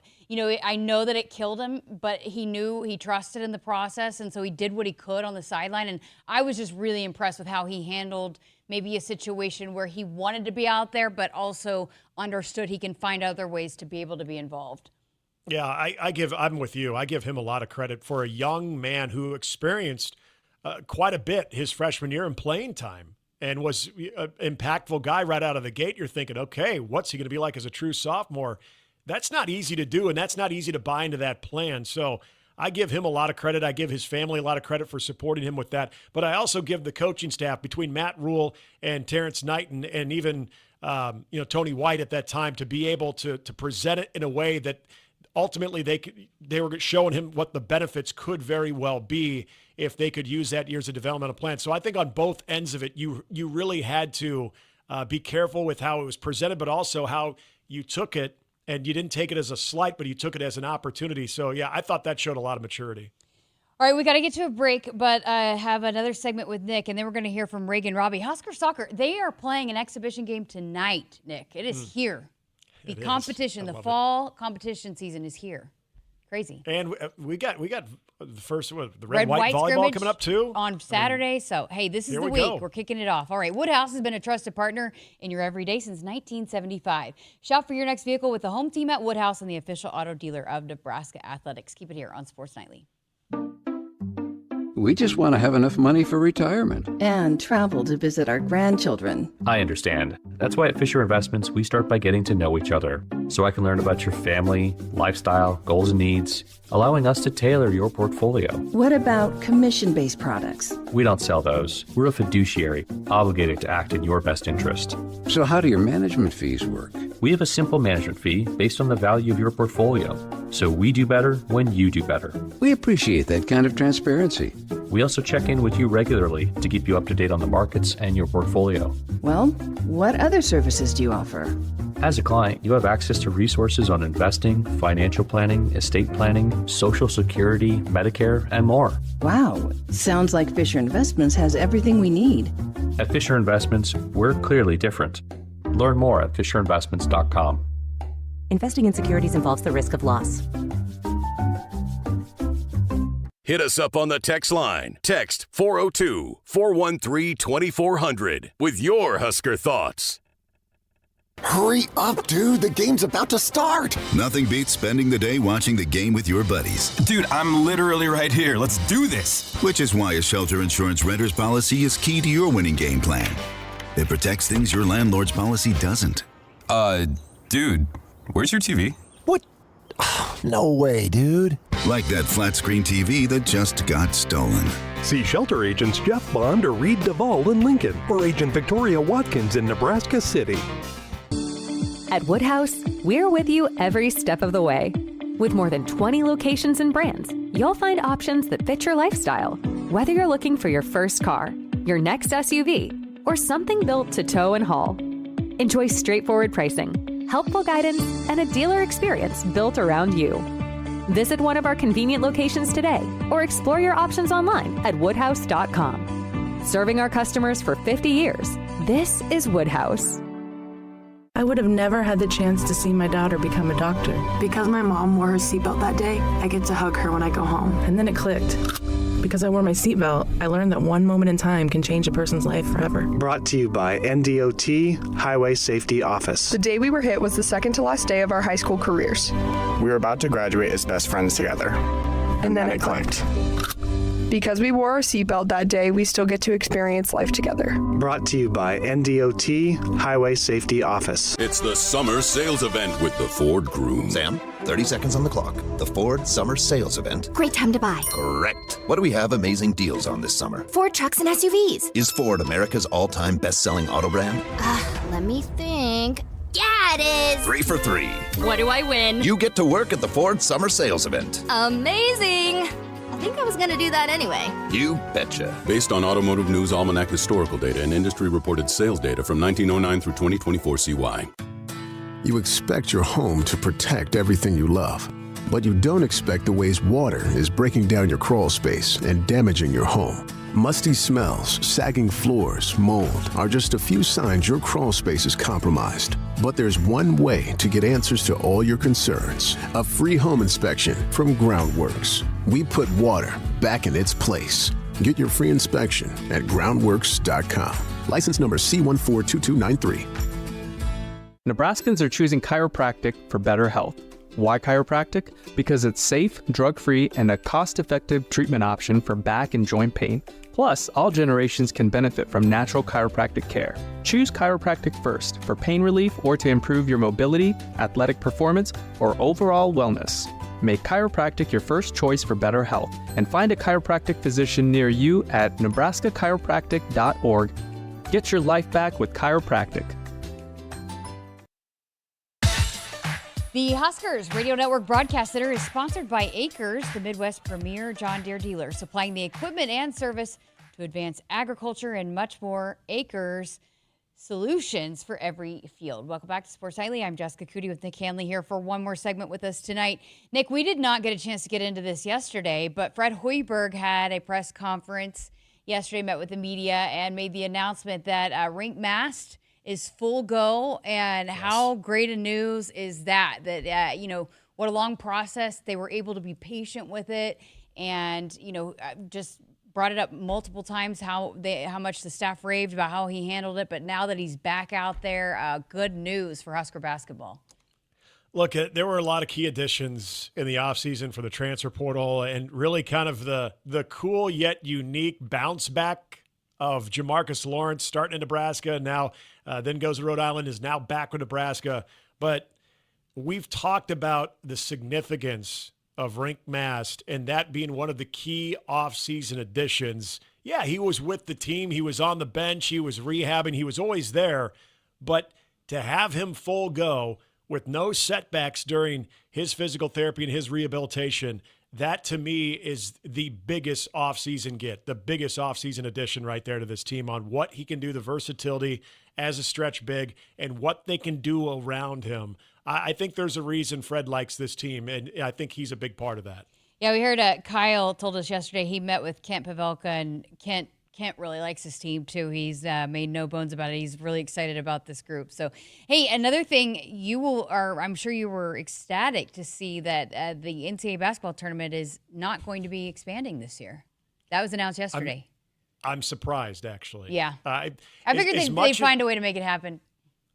I know that it killed him, but he trusted in the process. And so he did what he could on the sideline. And I was just really impressed with how he handled maybe a situation where he wanted to be out there, but also understood he can find other ways to be able to be involved. Yeah, I'm with you. I give him a lot of credit for a young man who experienced quite a bit his freshman year in playing time and was an impactful guy right out of the gate. You're thinking, okay, what's he going to be like as a true sophomore? That's not easy to do, and that's not easy to buy into that plan. So I give him a lot of credit. I give his family a lot of credit for supporting him with that. But I also give the coaching staff between Matt Rule and Terrence Knight and even Tony White at that time to be able to present it in a way that ultimately they were showing him what the benefits could very well be if they could use that year as a developmental plan. So I think on both ends of it, you really had to be careful with how it was presented, but also how you took it. And you didn't take it as a slight, but you took it as an opportunity. So, yeah, I thought that showed a lot of maturity. All right, we got to get to a break, but I have another segment with Nick, and then we're going to hear from Reagan, Raabe. Husker soccer, they are playing an exhibition game tonight, Nick. It is here. The competition, the fall competition season is here. Crazy. And we got the first the red-white volleyball coming up too on Saturday. So hey, this is the week we're kicking it off. All right, Woodhouse has been a trusted partner in your everyday since 1975. Shop for your next vehicle with the home team at Woodhouse and the official auto dealer of Nebraska Athletics. Keep it here on Sports Nightly. We just want to have enough money for retirement. And travel to visit our grandchildren. I understand. That's why at Fisher Investments, we start by getting to know each other, so I can learn about your family, lifestyle, goals and needs, allowing us to tailor your portfolio. What about commission-based products? We don't sell those. We're a fiduciary, obligated to act in your best interest. So how do your management fees work? We have a simple management fee based on the value of your portfolio. So we do better when you do better. We appreciate that kind of transparency. We also check in with you regularly to keep you up to date on the markets and your portfolio. Well, what other services do you offer? As a client, you have access to resources on investing, financial planning, estate planning, Social Security, Medicare, and more. Wow, sounds like Fisher Investments has everything we need. At Fisher Investments, we're clearly different. Learn more at FisherInvestments.com. Investing in securities involves the risk of loss. Hit us up on the text line. Text 402-413-2400 with your Husker thoughts. Hurry up, dude. The game's about to start. Nothing beats spending the day watching the game with your buddies. Dude, I'm literally right here. Let's do this. Which is why a shelter insurance renter's policy is key to your winning game plan. It protects things your landlord's policy doesn't. Dude, where's your TV? What? No way, dude. Like that flat screen TV that just got stolen. See shelter agents Jeff Bond or Reed Duvall in Lincoln, or Agent Victoria Watkins in Nebraska City. At Woodhouse, we're with you every step of the way. With more than 20 locations and brands, you'll find options that fit your lifestyle. Whether you're looking for your first car, your next SUV, or something built to tow and haul. Enjoy straightforward pricing, helpful guidance, and a dealer experience built around you. Visit one of our convenient locations today or explore your options online at woodhouse.com. Serving our customers for 50 years, this is Woodhouse. I would have never had the chance to see my daughter become a doctor. Because my mom wore her seatbelt that day, I get to hug her when I go home. And then it clicked. Because I wore my seatbelt, I learned that one moment in time can change a person's life forever. Brought to you by NDOT Highway Safety Office. The day we were hit was the second to last day of our high school careers. We were about to graduate as best friends together. And then it clicked. Because we wore our seatbelt that day, we still get to experience life together. Brought to you by NDOT Highway Safety Office. It's the summer sales event with the Ford Groom. Sam, 30 seconds on the clock. The Ford Summer Sales Event. Great time to buy. Correct. What do we have amazing deals on this summer? Ford trucks and SUVs. Is Ford America's all-time best-selling auto brand? Let me think. Yeah, it is. 3 for 3. What do I win? You get to work at the Ford Summer Sales Event. Amazing. I think I was going to do that anyway. You betcha. Based on Automotive News Almanac historical data and industry-reported sales data from 1909 through 2024 CY. You expect your home to protect everything you love, but you don't expect the ways water is breaking down your crawl space and damaging your home. Musty smells, sagging floors, mold are just a few signs your crawl space is compromised. But there's one way to get answers to all your concerns. A free home inspection from Groundworks. We put water back in its place. Get your free inspection at groundworks.com. License number C142293. Nebraskans are choosing chiropractic for better health. Why chiropractic? Because it's safe, drug-free, and a cost-effective treatment option for back and joint pain. Plus, all generations can benefit from natural chiropractic care. Choose chiropractic first for pain relief or to improve your mobility, athletic performance, or overall wellness. Make chiropractic your first choice for better health and find a chiropractic physician near you at nebraskachiropractic.org. Get your life back with chiropractic. The Huskers Radio Network Broadcast Center is sponsored by Akrs, the Midwest premier John Deere dealer, supplying the equipment and service to advance agriculture and much more. Akrs, solutions for every field. Welcome back to Sports Nightly. I'm Jessica Coody with Nick Hanley here for one more segment with us tonight. Nick, we did not get a chance to get into this yesterday, but Fred Hoiberg had a press conference yesterday, met with the media, and made the announcement that rink mast is full go. And yes, how great a news is that, what a long process. They were able to be patient with it, and, just brought it up multiple times how much the staff raved about how he handled it. But now that he's back out there, good news for Husker basketball. Look, there were a lot of key additions in the offseason for the transfer portal, and really kind of the cool yet unique bounce back of Jamarcus Lawrence starting in Nebraska, now then goes to Rhode Island, is now back with Nebraska. But we've talked about the significance of rink mast and that being one of the key offseason additions. Yeah, he was with the team. He was on the bench. He was rehabbing. He was always there. But to have him full go with no setbacks during his physical therapy and his rehabilitation, that to me is the biggest offseason get, the biggest offseason addition right there to this team on what he can do, the versatility as a stretch big, and what they can do around him. I think there's a reason Fred likes this team, and I think he's a big part of that. Yeah, we heard Kyle told us yesterday he met with Kent Pavelka, and Kent really likes his team too. He's made no bones about it. He's really excited about this group. So, hey, another thing I'm sure you were ecstatic to see that the NCAA basketball tournament is not going to be expanding this year. That was announced yesterday. I'm surprised, actually. Yeah. I figured they'd find a way to make it happen.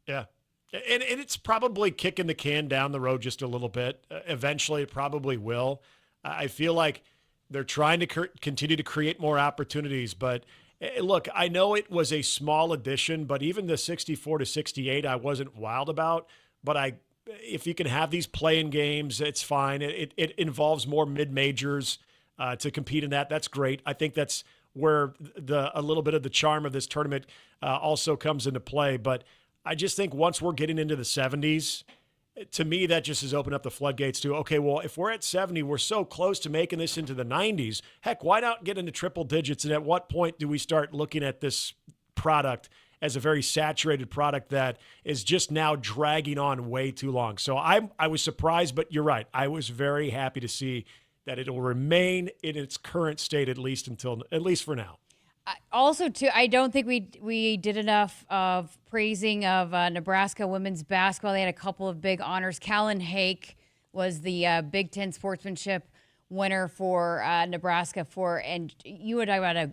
Yeah. And it's probably kicking the can down the road just a little bit. Eventually, it probably will. I feel like they're trying to continue to create more opportunities. But, look, I know it was a small addition, but even the 64-68 I wasn't wild about. But if you can have these play-in games, it's fine. It involves more mid-majors to compete in that. That's great. I think that's where a little bit of the charm of this tournament also comes into play. But I just think once we're getting into the 70s, to me, that just has opened up the floodgates to, okay, well, if we're at 70, we're so close to making this into the 90s. Heck, why not get into triple digits? And at what point do we start looking at this product as a very saturated product that is just now dragging on way too long? So I was surprised, but you're right. I was very happy to see that it will remain in its current state at least for now. Also, too, I don't think we did enough of praising of Nebraska women's basketball. They had a couple of big honors. Callan Hake was the Big Ten sportsmanship winner for Nebraska and you would talk about a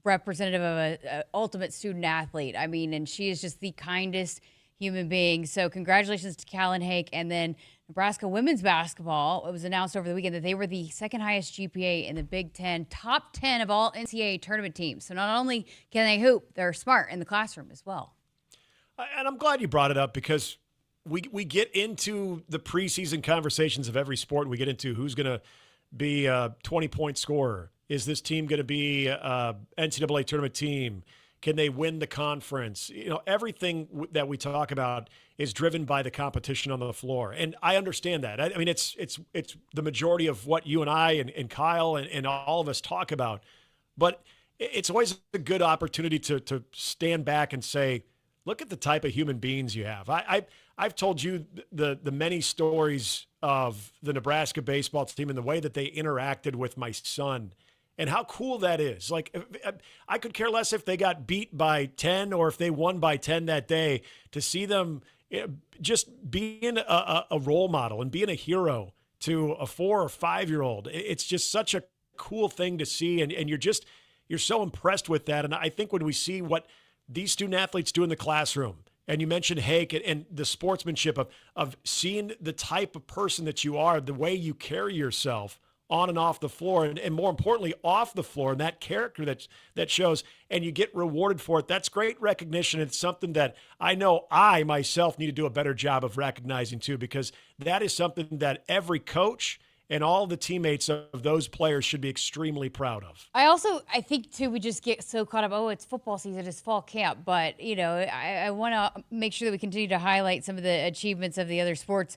representative of an ultimate student athlete. I mean, and she is just the kindest human being. So congratulations to Callan Hake. And then Nebraska women's basketball, it was announced over the weekend that they were the second highest GPA in the Big Ten, top 10 of all NCAA tournament teams. So not only can they hoop, they're smart in the classroom as well. And I'm glad you brought it up because we get into the preseason conversations of every sport. We get into who's going to be a 20-point scorer. Is this team going to be a NCAA tournament team? Can they win the conference? Everything that we talk about is driven by the competition on the floor. And I understand that. I mean, it's the majority of what you and I and Kyle and all of us talk about. But it's always a good opportunity to stand back and say, look at the type of human beings you have. I've told you the many stories of the Nebraska baseball team and the way that they interacted with my son and how cool that is. Like, I could care less if they got beat by 10 or if they won by 10 that day. To see them just being a role model and being a hero to a 4 or 5-year-old, it's just such a cool thing to see. And you're so impressed with that. And I think when we see what these student athletes do in the classroom, and you mentioned Hake and the sportsmanship of seeing the type of person that you are, the way you carry yourself on and off the floor, and more importantly, off the floor, and that character that shows, and you get rewarded for it. That's great recognition. It's something that I know I myself need to do a better job of recognizing too, because that is something that every coach and all the teammates of those players should be extremely proud of. I think, too, we just get so caught up, it's football season, it's fall camp. But, I want to make sure that we continue to highlight some of the achievements of the other sports.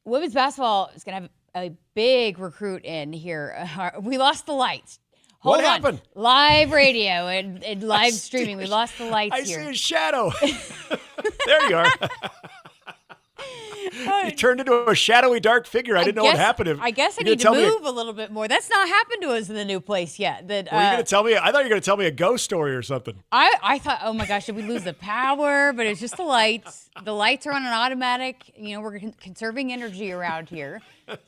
Women's basketball is going to have a big recruit in here. We lost the lights. What happened? Live radio and live streaming. We lost the lights here. I see a shadow. There you are. You turned into a shadowy, dark figure. I didn't know what happened. I guess I need to move a little bit more. That's not happened to us in the new place yet. Were you going to tell me? I thought you were going to tell me a ghost story or something. I thought, oh my gosh, did we lose the power? But it's just the lights. The lights are on an automatic. We're conserving energy around here.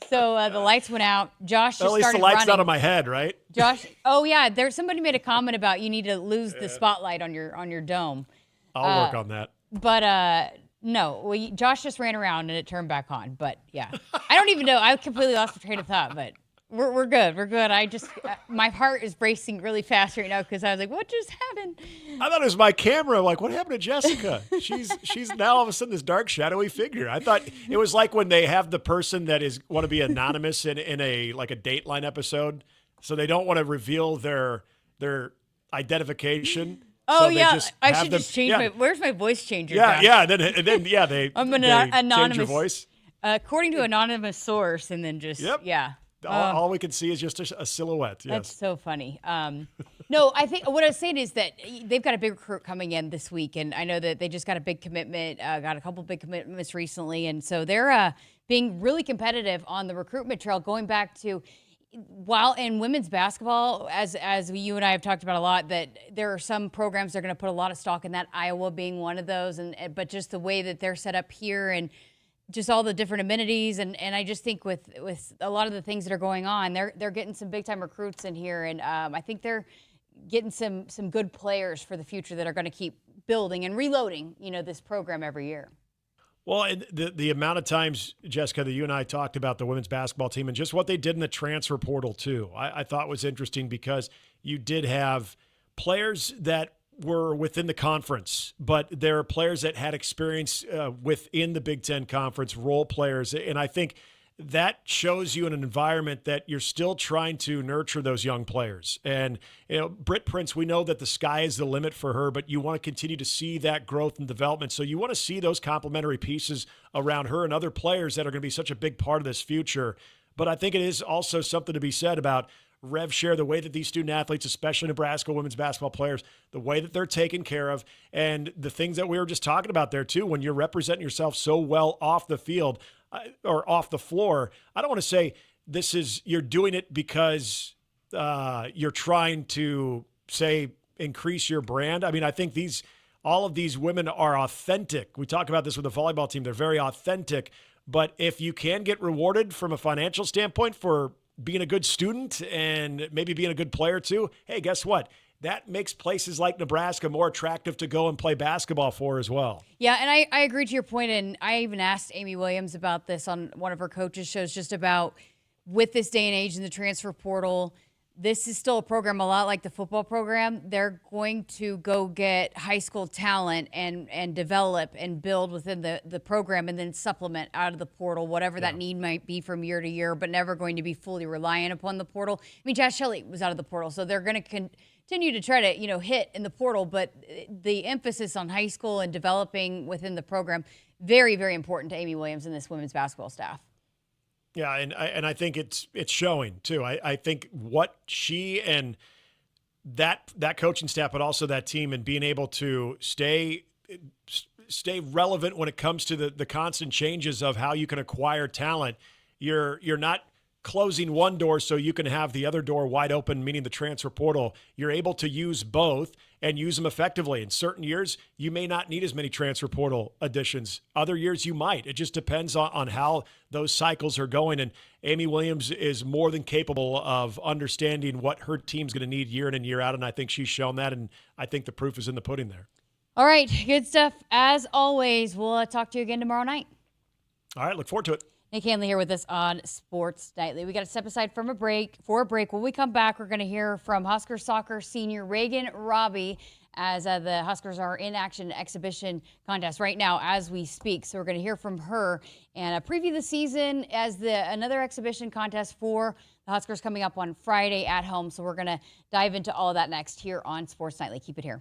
So the lights went out. Josh just started running. At least the light's not on my head, right? Josh, somebody made a comment about you need to lose the spotlight on your dome. I'll work on that. But no, Josh just ran around and it turned back on. But yeah, I don't even know. I completely lost the train of thought. But we're good. We're good. I just my heart is racing really fast right now because I was like, what just happened? I thought it was my camera. I'm like, what happened to Jessica? She's now all of a sudden this dark, shadowy figure. I thought it was like when they have the person that want to be anonymous in a Dateline episode, so they don't want to reveal their identication. Oh, so I should just change where's my voice changer? Yeah. Then they I'm an they anonymous change your voice. According to an anonymous source, and then just all we can see is just a silhouette. Yes. That's so funny. No, I think what I was saying is that they've got a big recruit coming in this week, and I know that they just got a big commitment, got a couple big commitments recently, and so they're being really competitive on the recruitment trail, going back to. While in women's basketball, as you and I have talked about a lot, that there are some programs that are going to put a lot of stock in that, Iowa being one of those, but just the way that they're set up here and just all the different amenities, and I just think with a lot of the things that are going on, they're getting some big time recruits in here, and I think they're getting some good players for the future that are going to keep building and reloading, this program every year. Well, and the amount of times, Jessica, that you and I talked about the women's basketball team and just what they did in the transfer portal, too, I thought was interesting because you did have players that were within the conference, but there are players that had experience within the Big Ten Conference, role players. And I think that shows you in an environment that you're still trying to nurture those young players. And, Britt Prince, we know that the sky is the limit for her, but you want to continue to see that growth and development. So you want to see those complementary pieces around her and other players that are going to be such a big part of this future. But I think it is also something to be said about rev share, the way that these student athletes, especially Nebraska women's basketball players, the way that they're taken care of, and the things that we were just talking about there too, when you're representing yourself so well off the field, or off the floor. I don't want to say you're doing it because you're trying to increase your brand. I mean, I think all of these women are authentic. We talk about this with the volleyball team. They're very authentic, but if you can get rewarded from a financial standpoint for being a good student and maybe being a good player too, hey, guess what? that makes places like Nebraska more attractive to go and play basketball for as well. Yeah, and I agree to your point, and I even asked Amy Williams about this on one of her coaches' shows, just about with this day and age in the transfer portal, this is still a program a lot like the football program. They're going to go get high school talent and develop and build within the program and then supplement out of the portal, whatever that need might be from year to year, but never going to be fully reliant upon the portal. I mean, Josh Shelley was out of the portal, so they're going to continue to try to, hit in the portal, but the emphasis on high school and developing within the program, very, very important to Amy Williams and this women's basketball staff. Yeah, and I think it's showing too. I think what she and that coaching staff, but also that team, and being able to stay relevant when it comes to the constant changes of how you can acquire talent. You're not closing one door so you can have the other door wide open, meaning the transfer portal. You're able to use both and use them effectively. In certain years, you may not need as many transfer portal additions. Other years, you might. It just depends on how those cycles are going. And Amy Williams is more than capable of understanding what her team's going to need year in and year out, and I think she's shown that, and I think the proof is in the pudding there. All right, good stuff. As always, we'll talk to you again tomorrow night. All right, look forward to it. Nick Hanley here with us on Sports Nightly. We got to step aside for a break. When we come back, we're going to hear from Husker soccer senior Reagan Raabe as the Huskers are in action exhibition contest right now as we speak. So we're going to hear from her and preview the season as another exhibition contest for the Huskers coming up on Friday at home. So we're going to dive into all of that next here on Sports Nightly. Keep it here.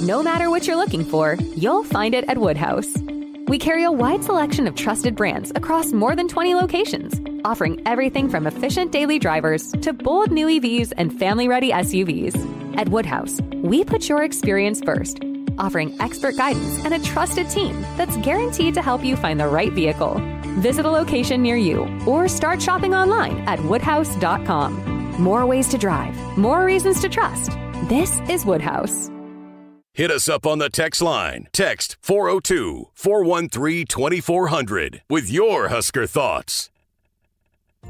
No matter what you're looking for, you'll find it at Woodhouse. We carry a wide selection of trusted brands across more than 20 locations, offering everything from efficient daily drivers to bold new EVs and family-ready SUVs. At Woodhouse, we put your experience first, offering expert guidance and a trusted team that's guaranteed to help you find the right vehicle. Visit a location near you or start shopping online at woodhouse.com. More ways to drive, more reasons to trust. This is Woodhouse. Hit us up on the text line. Text 402-413-2400 with your Husker thoughts.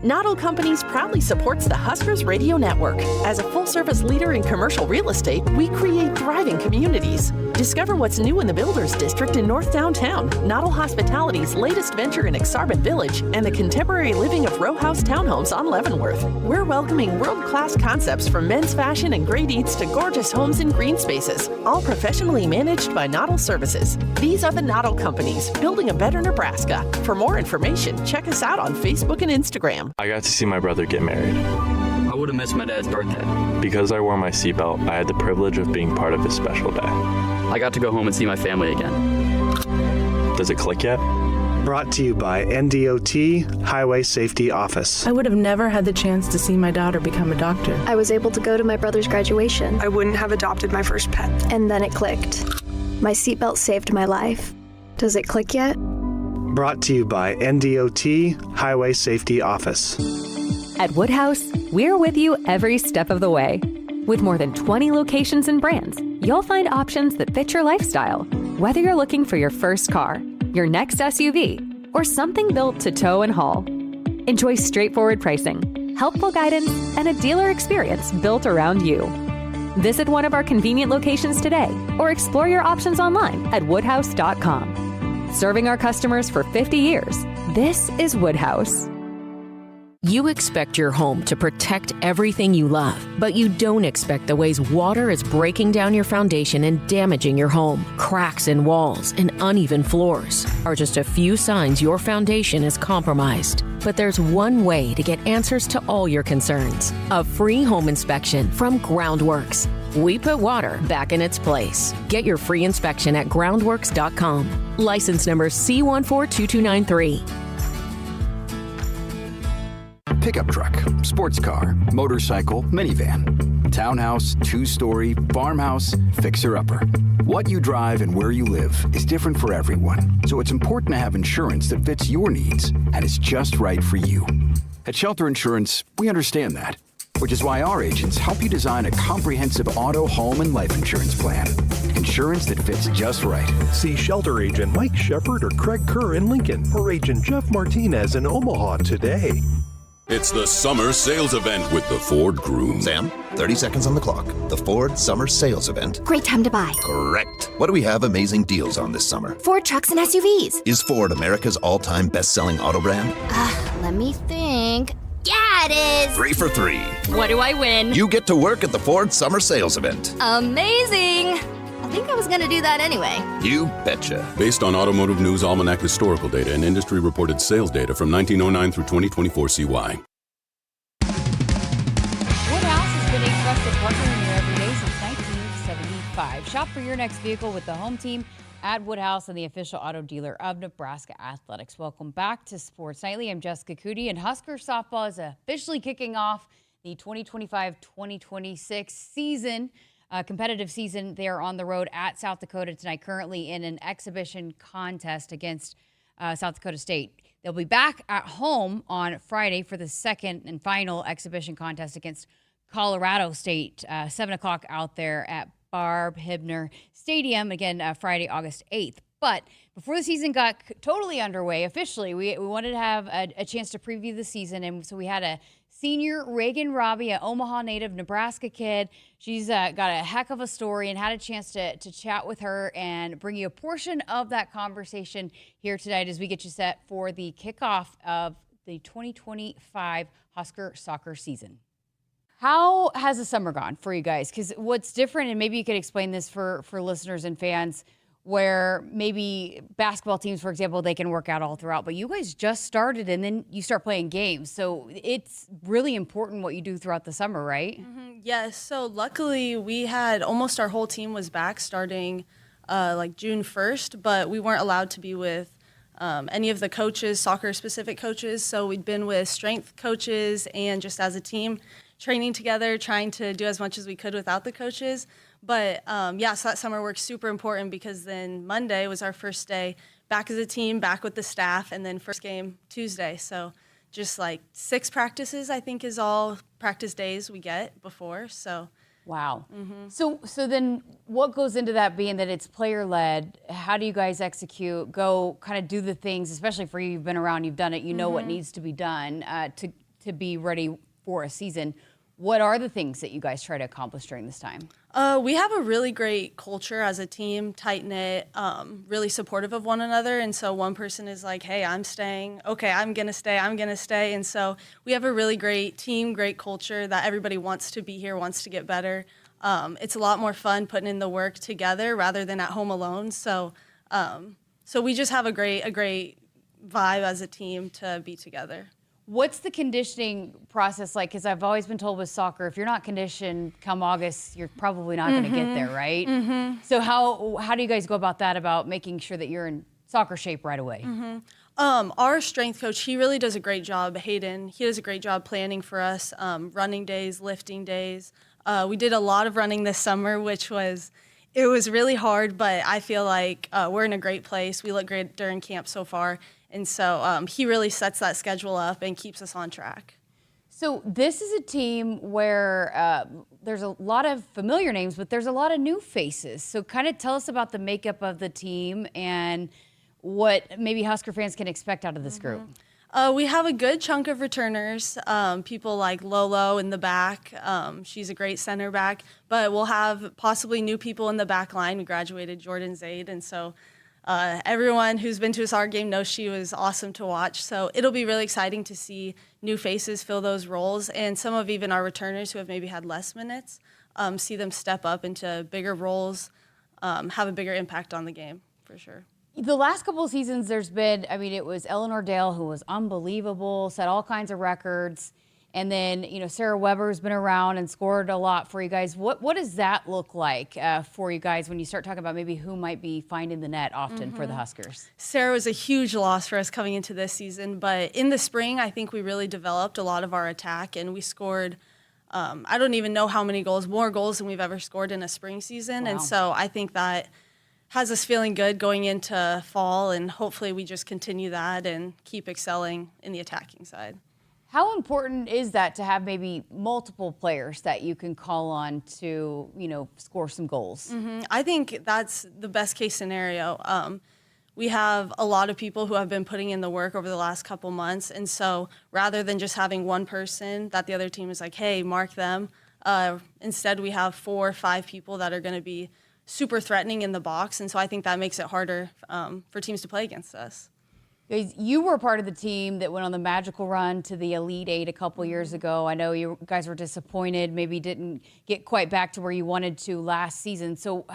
Noddle Companies proudly supports the Huskers Radio Network. As a full-service leader in commercial real estate, we create thriving communities. Discover what's new in the Builders District in North Downtown, Noddle Hospitality's latest venture in Aksarben Village, and the contemporary living of row house townhomes on Leavenworth. We're welcoming world-class concepts from men's fashion and great eats to gorgeous homes and green spaces, all professionally managed by Noddle Services. These are the Noddle Companies, building a better Nebraska. For more information, check us out on Facebook and Instagram. I got to see my brother get married. I would have missed my dad's birthday. Because I wore my seatbelt, I had the privilege of being part of his special day. I got to go home and see my family again. Does it click yet? Brought to you by NDOT Highway Safety Office. I would have never had the chance to see my daughter become a doctor. I was able to go to my brother's graduation. I wouldn't have adopted my first pet. And then it clicked. My seatbelt saved my life. Does it click yet? Brought to you by NDOT Highway Safety Office. At Woodhouse, we're with you every step of the way. With more than 20 locations and brands, you'll find options that fit your lifestyle. Whether you're looking for your first car, your next SUV, or something built to tow and haul. Enjoy straightforward pricing, helpful guidance, and a dealer experience built around you. Visit one of our convenient locations today or explore your options online at woodhouse.com. Serving our customers for 50 years, this is Woodhouse. You expect your home to protect everything you love, but you don't expect the ways water is breaking down your foundation and damaging your home. Cracks in walls and uneven floors are just a few signs your foundation is compromised. But there's one way to get answers to all your concerns: a free home inspection from Groundworks. We put water back in its place. Get your free inspection at groundworks.com. License number C142293. Pickup truck, sports car, motorcycle, minivan, townhouse, two-story, farmhouse, fixer-upper. What you drive and where you live is different for everyone, so it's important to have insurance that fits your needs and is just right for you. At Shelter Insurance, we understand that, which is why our agents help you design a comprehensive auto, home, and life insurance plan. Insurance that fits just right. See Shelter Agent Mike Shepard or Craig Kerr in Lincoln, or Agent Jeff Martinez in Omaha today. It's the summer sales event with the Ford Groom. Sam, 30 seconds on the clock. The Ford Summer Sales Event. Great time to buy. Correct. What do we have amazing deals on this summer? Ford trucks and SUVs. Is Ford America's all-time best-selling auto brand? Let me think. Yeah, it is. 3 for 3. What do I win? You get to work at the Ford Summer Sales Event. Amazing. I think I was going to do that anyway. You betcha. Based on Automotive News Almanac historical data and industry-reported sales data from 1909 through 2024 CY. Woodhouse has been a trusted partner in your everyday since 1975. Shop for your next vehicle with the home team at Woodhouse and the official auto dealer of Nebraska Athletics. Welcome back to Sports Nightly. I'm Jessica Coody, and Husker softball is officially kicking off the 2025-2026 season. Competitive season. They're on the road at South Dakota tonight, currently in an exhibition contest against South Dakota State. They'll be back at home on Friday for the second and final exhibition contest against Colorado State, 7 o'clock out there at Barb Hibner Stadium, again, Friday, August 8th. But before the season got totally underway officially, we wanted to have a chance to preview the season, and so we had a senior Reagan Raabe, an Omaha native, Nebraska kid. She's got a heck of a story, and had a chance to chat with her and bring you a portion of that conversation here tonight as we get you set for the kickoff of the 2025 Husker soccer season. How has the summer gone for you guys? Because what's different, and maybe you could explain this for listeners and fans, where maybe basketball teams, for example, they can work out all throughout, but you guys just started and then you start playing games. So it's really important what you do throughout the summer, right? Mm-hmm. Yes. So luckily we had almost our whole team was back starting like June 1st, but we weren't allowed to be with any of the coaches, soccer-specific coaches. So we'd been with strength coaches and just as a team training together, trying to do as much as we could without the coaches. But, so that summer work's super important because then Monday was our first day back as a team, back with the staff, and then first game Tuesday. So just like 6 practices, I think, is all practice days we get before. So wow. Mm-hmm. So then what goes into that being that it's player-led? How do you guys execute, go kind of do the things, especially for you, you've been around, you've done it, you know what needs to be done to be ready for a season. What are the things that you guys try to accomplish during this time? We have a really great culture as a team, tight-knit, really supportive of one another. And so one person is like, hey, I'm staying. Okay, I'm going to stay. And so we have a really great team, great culture that everybody wants to be here, wants to get better. It's a lot more fun putting in the work together rather than at home alone. So we just have a great vibe as a team to be together. What's the conditioning process like? Because I've always been told with soccer, if you're not conditioned come August, you're probably not going to get there, right? Mm-hmm. So how do you guys go about that, about making sure that you're in soccer shape right away? Mm-hmm. Our strength coach, he really does a great job, Hayden. He does a great job planning for us, running days, lifting days. We did a lot of running this summer, it was really hard, but I feel like we're in a great place. We look great during camp so far. And so he really sets that schedule up and keeps us on track. So this is a team where there's a lot of familiar names, but there's a lot of new faces. So kind of tell us about the makeup of the team and what maybe Husker fans can expect out of this group. We have a good chunk of returners, people like Lolo in the back. She's a great center back, but we'll have possibly new people in the back line. We graduated Jordan Zaid, and so everyone who's been to a soccer game knows she was awesome to watch. So it'll be really exciting to see new faces fill those roles, and some of even our returners who have maybe had less minutes, see them step up into bigger roles, have a bigger impact on the game, for sure. The last couple of seasons, there's been, it was Eleanor Dale, who was unbelievable, set all kinds of records. And then, Sarah Weber's been around and scored a lot for you guys. What does that look like for you guys when you start talking about maybe who might be finding the net often for the Huskers? Sarah was a huge loss for us coming into this season. But in the spring, I think we really developed a lot of our attack. And we scored, I don't even know how many goals, more goals than we've ever scored in a spring season. Wow. And so I think that has us feeling good going into fall, and hopefully we just continue that and keep excelling in the attacking side. How important is that to have maybe multiple players that you can call on to, score some goals? I think that's the best case scenario. we have a lot of people who have been putting in the work over the last couple months. And so rather than just having one person that the other team is like, hey, mark them, instead we have 4 or 5 people that are going to be super threatening in the box. And so I think that makes it harder for teams to play against us. You were part of the team that went on the magical run to the Elite Eight a couple years ago. I know you guys were disappointed, maybe didn't get quite back to where you wanted to last season. So,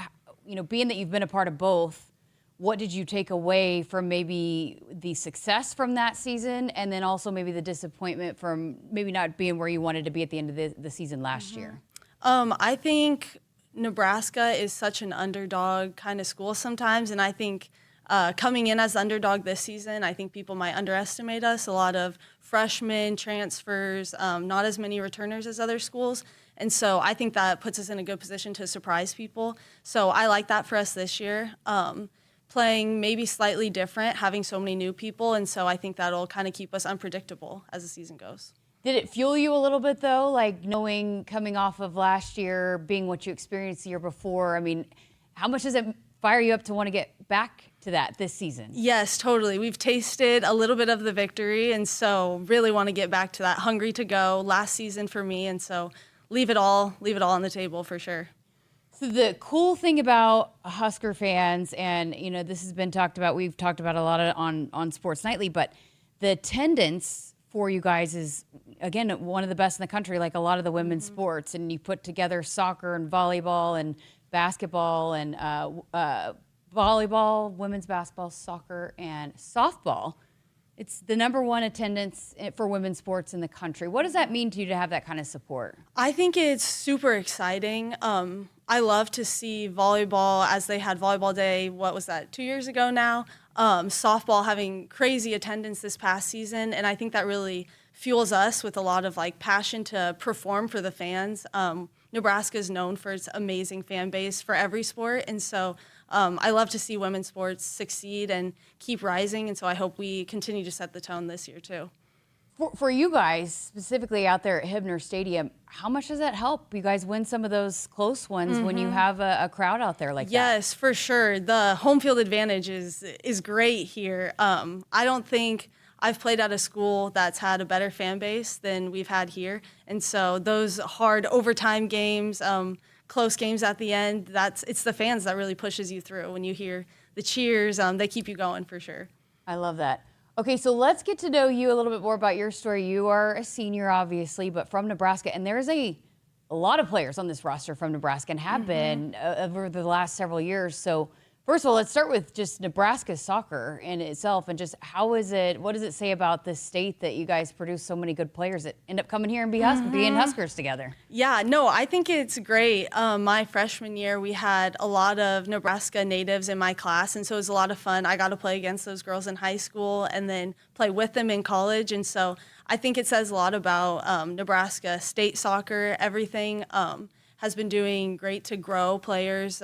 being that you've been a part of both, what did you take away from maybe the success from that season, and then also maybe the disappointment from maybe not being where you wanted to be at the end of the season last year? I think Nebraska is such an underdog kind of school sometimes, and I think coming in as underdog this season, I think people might underestimate us. A lot of freshmen, transfers, not as many returners as other schools. And so I think that puts us in a good position to surprise people. So I like that for us this year. Playing maybe slightly different, having so many new people. And so I think that'll kind of keep us unpredictable as the season goes. Did it fuel you a little bit, though, like knowing coming off of last year, being what you experienced the year before? I mean, how much does it fire you up to want to get back to that this season? Yes, totally. We've tasted a little bit of the victory, and so really want to get back to that. Hungry to go last season for me, and so leave it all on the table for sure. So the cool thing about Husker fans, and this has been talked about, we've talked about a lot on Sports Nightly, but the attendance for you guys is, again, one of the best in the country, like a lot of the women's sports, and you put together soccer and volleyball and basketball and volleyball, women's basketball, soccer, and softball. It's the #1 attendance for women's sports in the country. What does that mean to you to have that kind of support? I think it's super exciting. I love to see volleyball, as they had volleyball day, what was that, 2 years ago now? Softball having crazy attendance this past season, and I think that really fuels us with a lot of passion to perform for the fans. Nebraska is known for its amazing fan base for every sport, and so I love to see women's sports succeed and keep rising, and so I hope we continue to set the tone this year too. For you guys, specifically out there at Hibner Stadium, how much does that help you guys win some of those close ones when you have a crowd out there like that? Yes, for sure. The home field advantage is great here. I don't think I've played at a school that's had a better fan base than we've had here. And so those hard overtime games, close games at the end, it's the fans that really pushes you through. When you hear the cheers, they keep you going for sure. I love that. Okay, so let's get to know you a little bit more about your story. You are a senior, obviously, but from Nebraska, and there's a lot of players on this roster from Nebraska and have been over the last several years. So first of all, let's start with just Nebraska soccer in itself, and just what does it say about this state that you guys produce so many good players that end up coming here and being Huskers together? Yeah, no, I think it's great. My freshman year, we had a lot of Nebraska natives in my class, and so it was a lot of fun. I got to play against those girls in high school and then play with them in college, and so I think it says a lot about Nebraska state soccer. Everything has been doing great to grow players.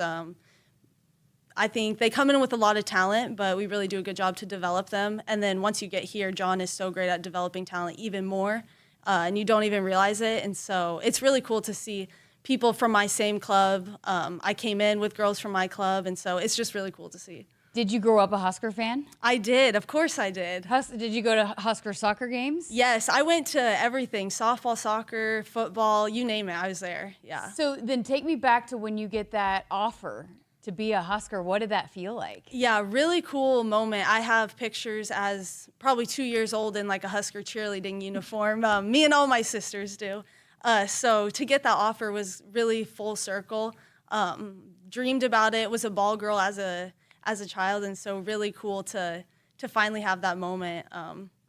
I think they come in with a lot of talent, but we really do a good job to develop them. And then once you get here, John is so great at developing talent even more, and you don't even realize it. And so it's really cool to see people from my same club. I came in with girls from my club, and so it's just really cool to see. Did you grow up a Husker fan? I did. Of course I did. Did you go to Husker soccer games? Yes, I went to everything, softball, soccer, football, you name it, I was there, yeah. So then take me back to when you get that offer to be a Husker. What did that feel like? Yeah, really cool moment. I have pictures as probably 2 years old in like a Husker cheerleading uniform. Me and all my sisters do. So to get that offer was really full circle. Dreamed about it, was a ball girl as a child, and so really cool to finally have that moment.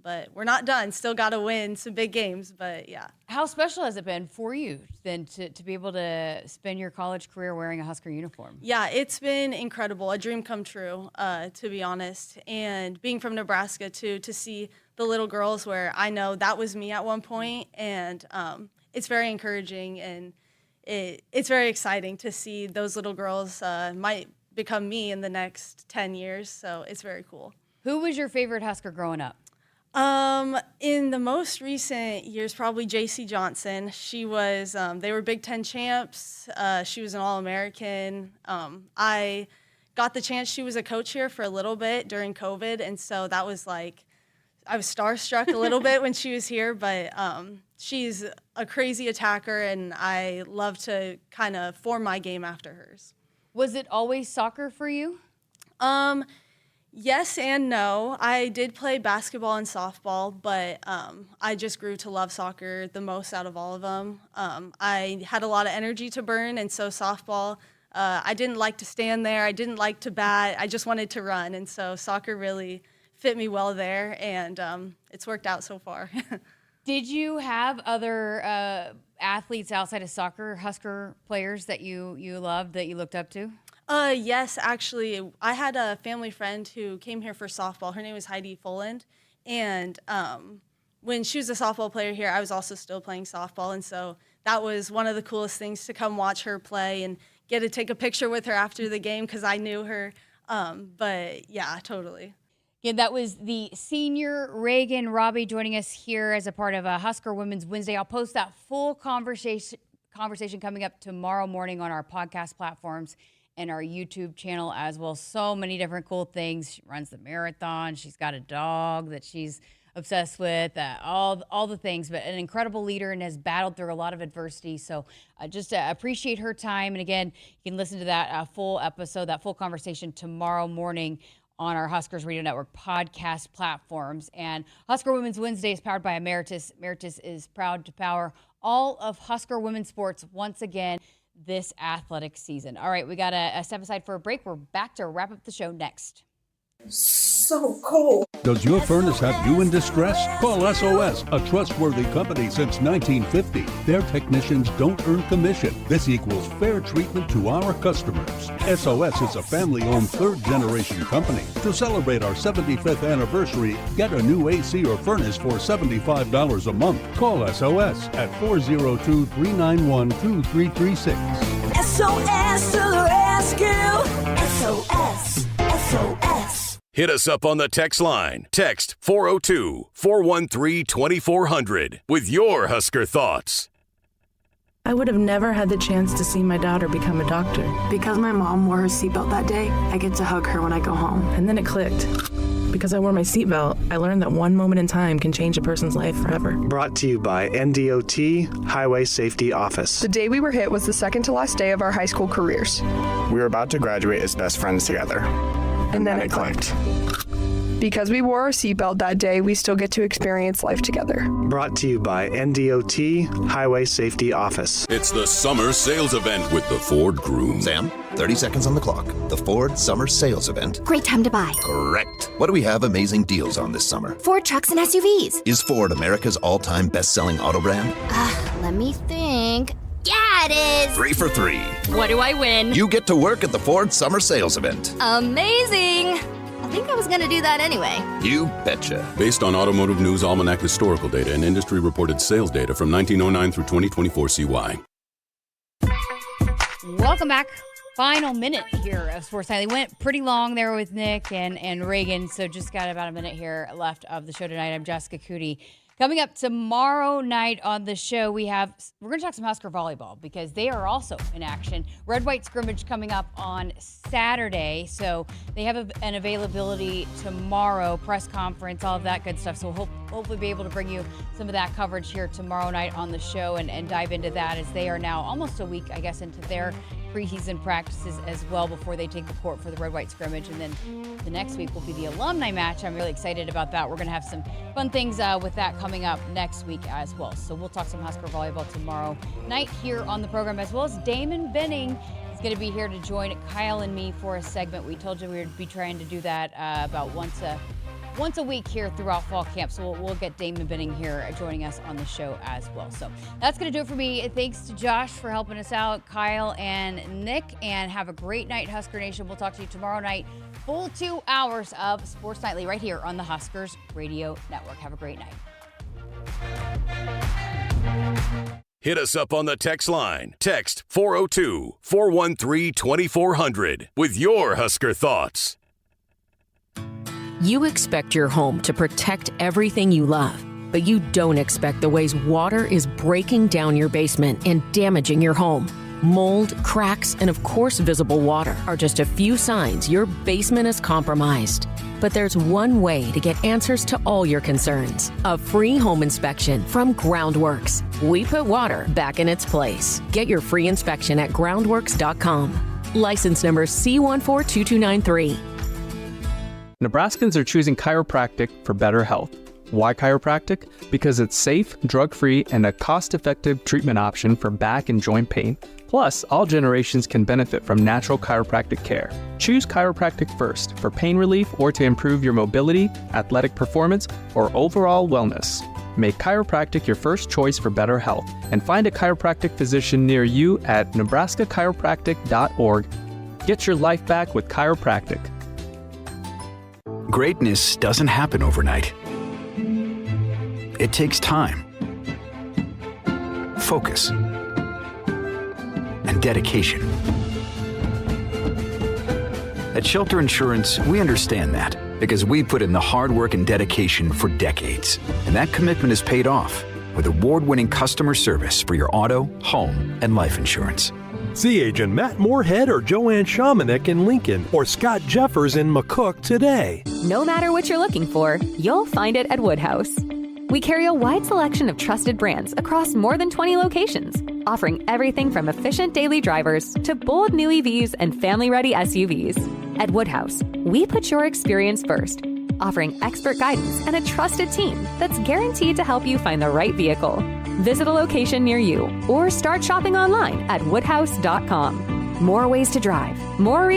But we're not done. Still got to win some big games, but yeah. How special has it been for you then to be able to spend your college career wearing a Husker uniform? Yeah, it's been incredible. A dream come true, to be honest. And being from Nebraska, too, to see the little girls where I know that was me at one point, and it's very encouraging, and it's very exciting to see those little girls might become me in the next 10 years, so it's very cool. Who was your favorite Husker growing up? In the most recent years, probably J.C. Johnson. She was, they were Big Ten champs. She was an All-American. I got the chance. She was a coach here for a little bit during COVID, and so that was like, I was starstruck a little bit when she was here, but she's a crazy attacker, and I love to kind of form my game after hers. Was it always soccer for you? Yes and no. I did play basketball and softball, but I just grew to love soccer the most out of all of them. I had a lot of energy to burn, and so softball, I didn't like to stand there. I didn't like to bat. I just wanted to run, and so soccer really fit me well there, and it's worked out so far. Did you have other athletes outside of soccer, Husker players that you loved, that you looked up to? Yes, actually. I had a family friend who came here for softball. Her name was Heidi Folland, and when she was a softball player here, I was also still playing softball, and so that was one of the coolest things to come watch her play and get to take a picture with her after the game because I knew her. But yeah, totally. Yeah, that was the senior Reagan Raabe joining us here as a part of Husker Women's Wednesday. I'll post that full conversation coming up tomorrow morning on our podcast platforms and our YouTube channel as well. So many different cool things. She runs the marathon. She's got a dog that she's obsessed with, all the things, but an incredible leader and has battled through a lot of adversity. So just appreciate her time. And again, you can listen to that full episode, that full conversation tomorrow morning on our Huskers Radio Network podcast platforms. And Husker Women's Wednesday is powered by Emeritus. Emeritus is proud to power all of Husker women's sports once again this athletic season. All right, we got to step aside for a break. We're back to wrap up the show next. So cold. Does your furnace have you in distress? Call SOS, a trustworthy company since 1950. Their technicians don't earn commission. This equals fair treatment to our customers. SOS is a family-owned third-generation company. To celebrate our 75th anniversary, get a new AC or furnace for $75 a month. Call SOS at 402-391-2336. SOS to the rescue. SOS. SOS. Hit us up on the text line. Text 402-413-2400 with your Husker thoughts. I would have never had the chance to see my daughter become a doctor. Because my mom wore her seatbelt that day, I get to hug her when I go home. And then it clicked. Because I wore my seatbelt, I learned that one moment in time can change a person's life forever. Brought to you by NDOT Highway Safety Office. The day we were hit was the second to last day of our high school careers. We were about to graduate as best friends together. And then it clicked. Because we wore our seatbelt that day, we still get to experience life together. Brought to you by NDOT Highway Safety Office. It's the summer sales event with the Ford Groom. Sam, 30 seconds on the clock. The Ford Summer Sales Event. Great time to buy. Correct. What do we have amazing deals on this summer? Ford trucks and SUVs. Is Ford America's all-time best-selling auto brand? Let me think. Yeah, it is. 3 for 3. What do I win? You get to work at the Ford Summer Sales Event. Amazing. I think I was going to do that anyway. You betcha. Based on Automotive News Almanac historical data and industry-reported sales data from 1909 through 2024 CY. Welcome back. Final minute here of Sports Nightly. Went pretty long there with Nick and Reagan, so just got about a minute here left of the show tonight. I'm Jessica Coody. Coming up tomorrow night on the show, we're going to talk some Husker volleyball because they are also in action. Red-white scrimmage coming up on Saturday, so they have an availability tomorrow, press conference, all of that good stuff. So we'll hopefully be able to bring you some of that coverage here tomorrow night on the show and dive into that as they are now almost a week, I guess, into their preseason practices as well before they take the court for the red-white scrimmage. And then the next week will be the alumni match. I'm really excited about that. We're going to have some fun things with that coming up next week as well. So we'll talk some Husker volleyball tomorrow night here on the program, as well as Damon Benning is going to be here to join Kyle and me for a segment. We told you we would be trying to do that about once a week here throughout fall camp. So we'll get Damon Benning here joining us on the show as well. So that's going to do it for me. Thanks to Josh for helping us out, Kyle and Nick, and have a great night, Husker Nation. We'll talk to you tomorrow night. Full 2 hours of Sports Nightly right here on the Huskers Radio Network. Have a great night. Hit us up on the text line. Text 402-413-2400 with your Husker thoughts. You expect your home to protect everything you love, but you don't expect the ways water is breaking down your basement and damaging your home. Mold, cracks, and of course visible water are just a few signs your basement is compromised. But there's one way to get answers to all your concerns. A free home inspection from Groundworks. We put water back in its place. Get your free inspection at groundworks.com. License number C142293. Nebraskans are choosing chiropractic for better health. Why chiropractic? Because it's safe, drug-free, and a cost-effective treatment option for back and joint pain. Plus, all generations can benefit from natural chiropractic care. Choose chiropractic first for pain relief or to improve your mobility, athletic performance, or overall wellness. Make chiropractic your first choice for better health and find a chiropractic physician near you at nebraskachiropractic.org. Get your life back with chiropractic. Greatness doesn't happen overnight. It takes time, focus, and dedication. At Shelter Insurance, we understand that because we put in the hard work and dedication for decades. And that commitment is paid off with award-winning customer service for your auto, home, and life insurance. See Agent Matt Moorhead or Joanne Shamanek in Lincoln or Scott Jeffers in McCook today. No matter what you're looking for, you'll find it at Woodhouse. We carry a wide selection of trusted brands across more than 20 locations, offering everything from efficient daily drivers to bold new EVs and family-ready SUVs. At Woodhouse, we put your experience first, offering expert guidance and a trusted team that's guaranteed to help you find the right vehicle. Visit a location near you or start shopping online at woodhouse.com. More ways to drive, more reasons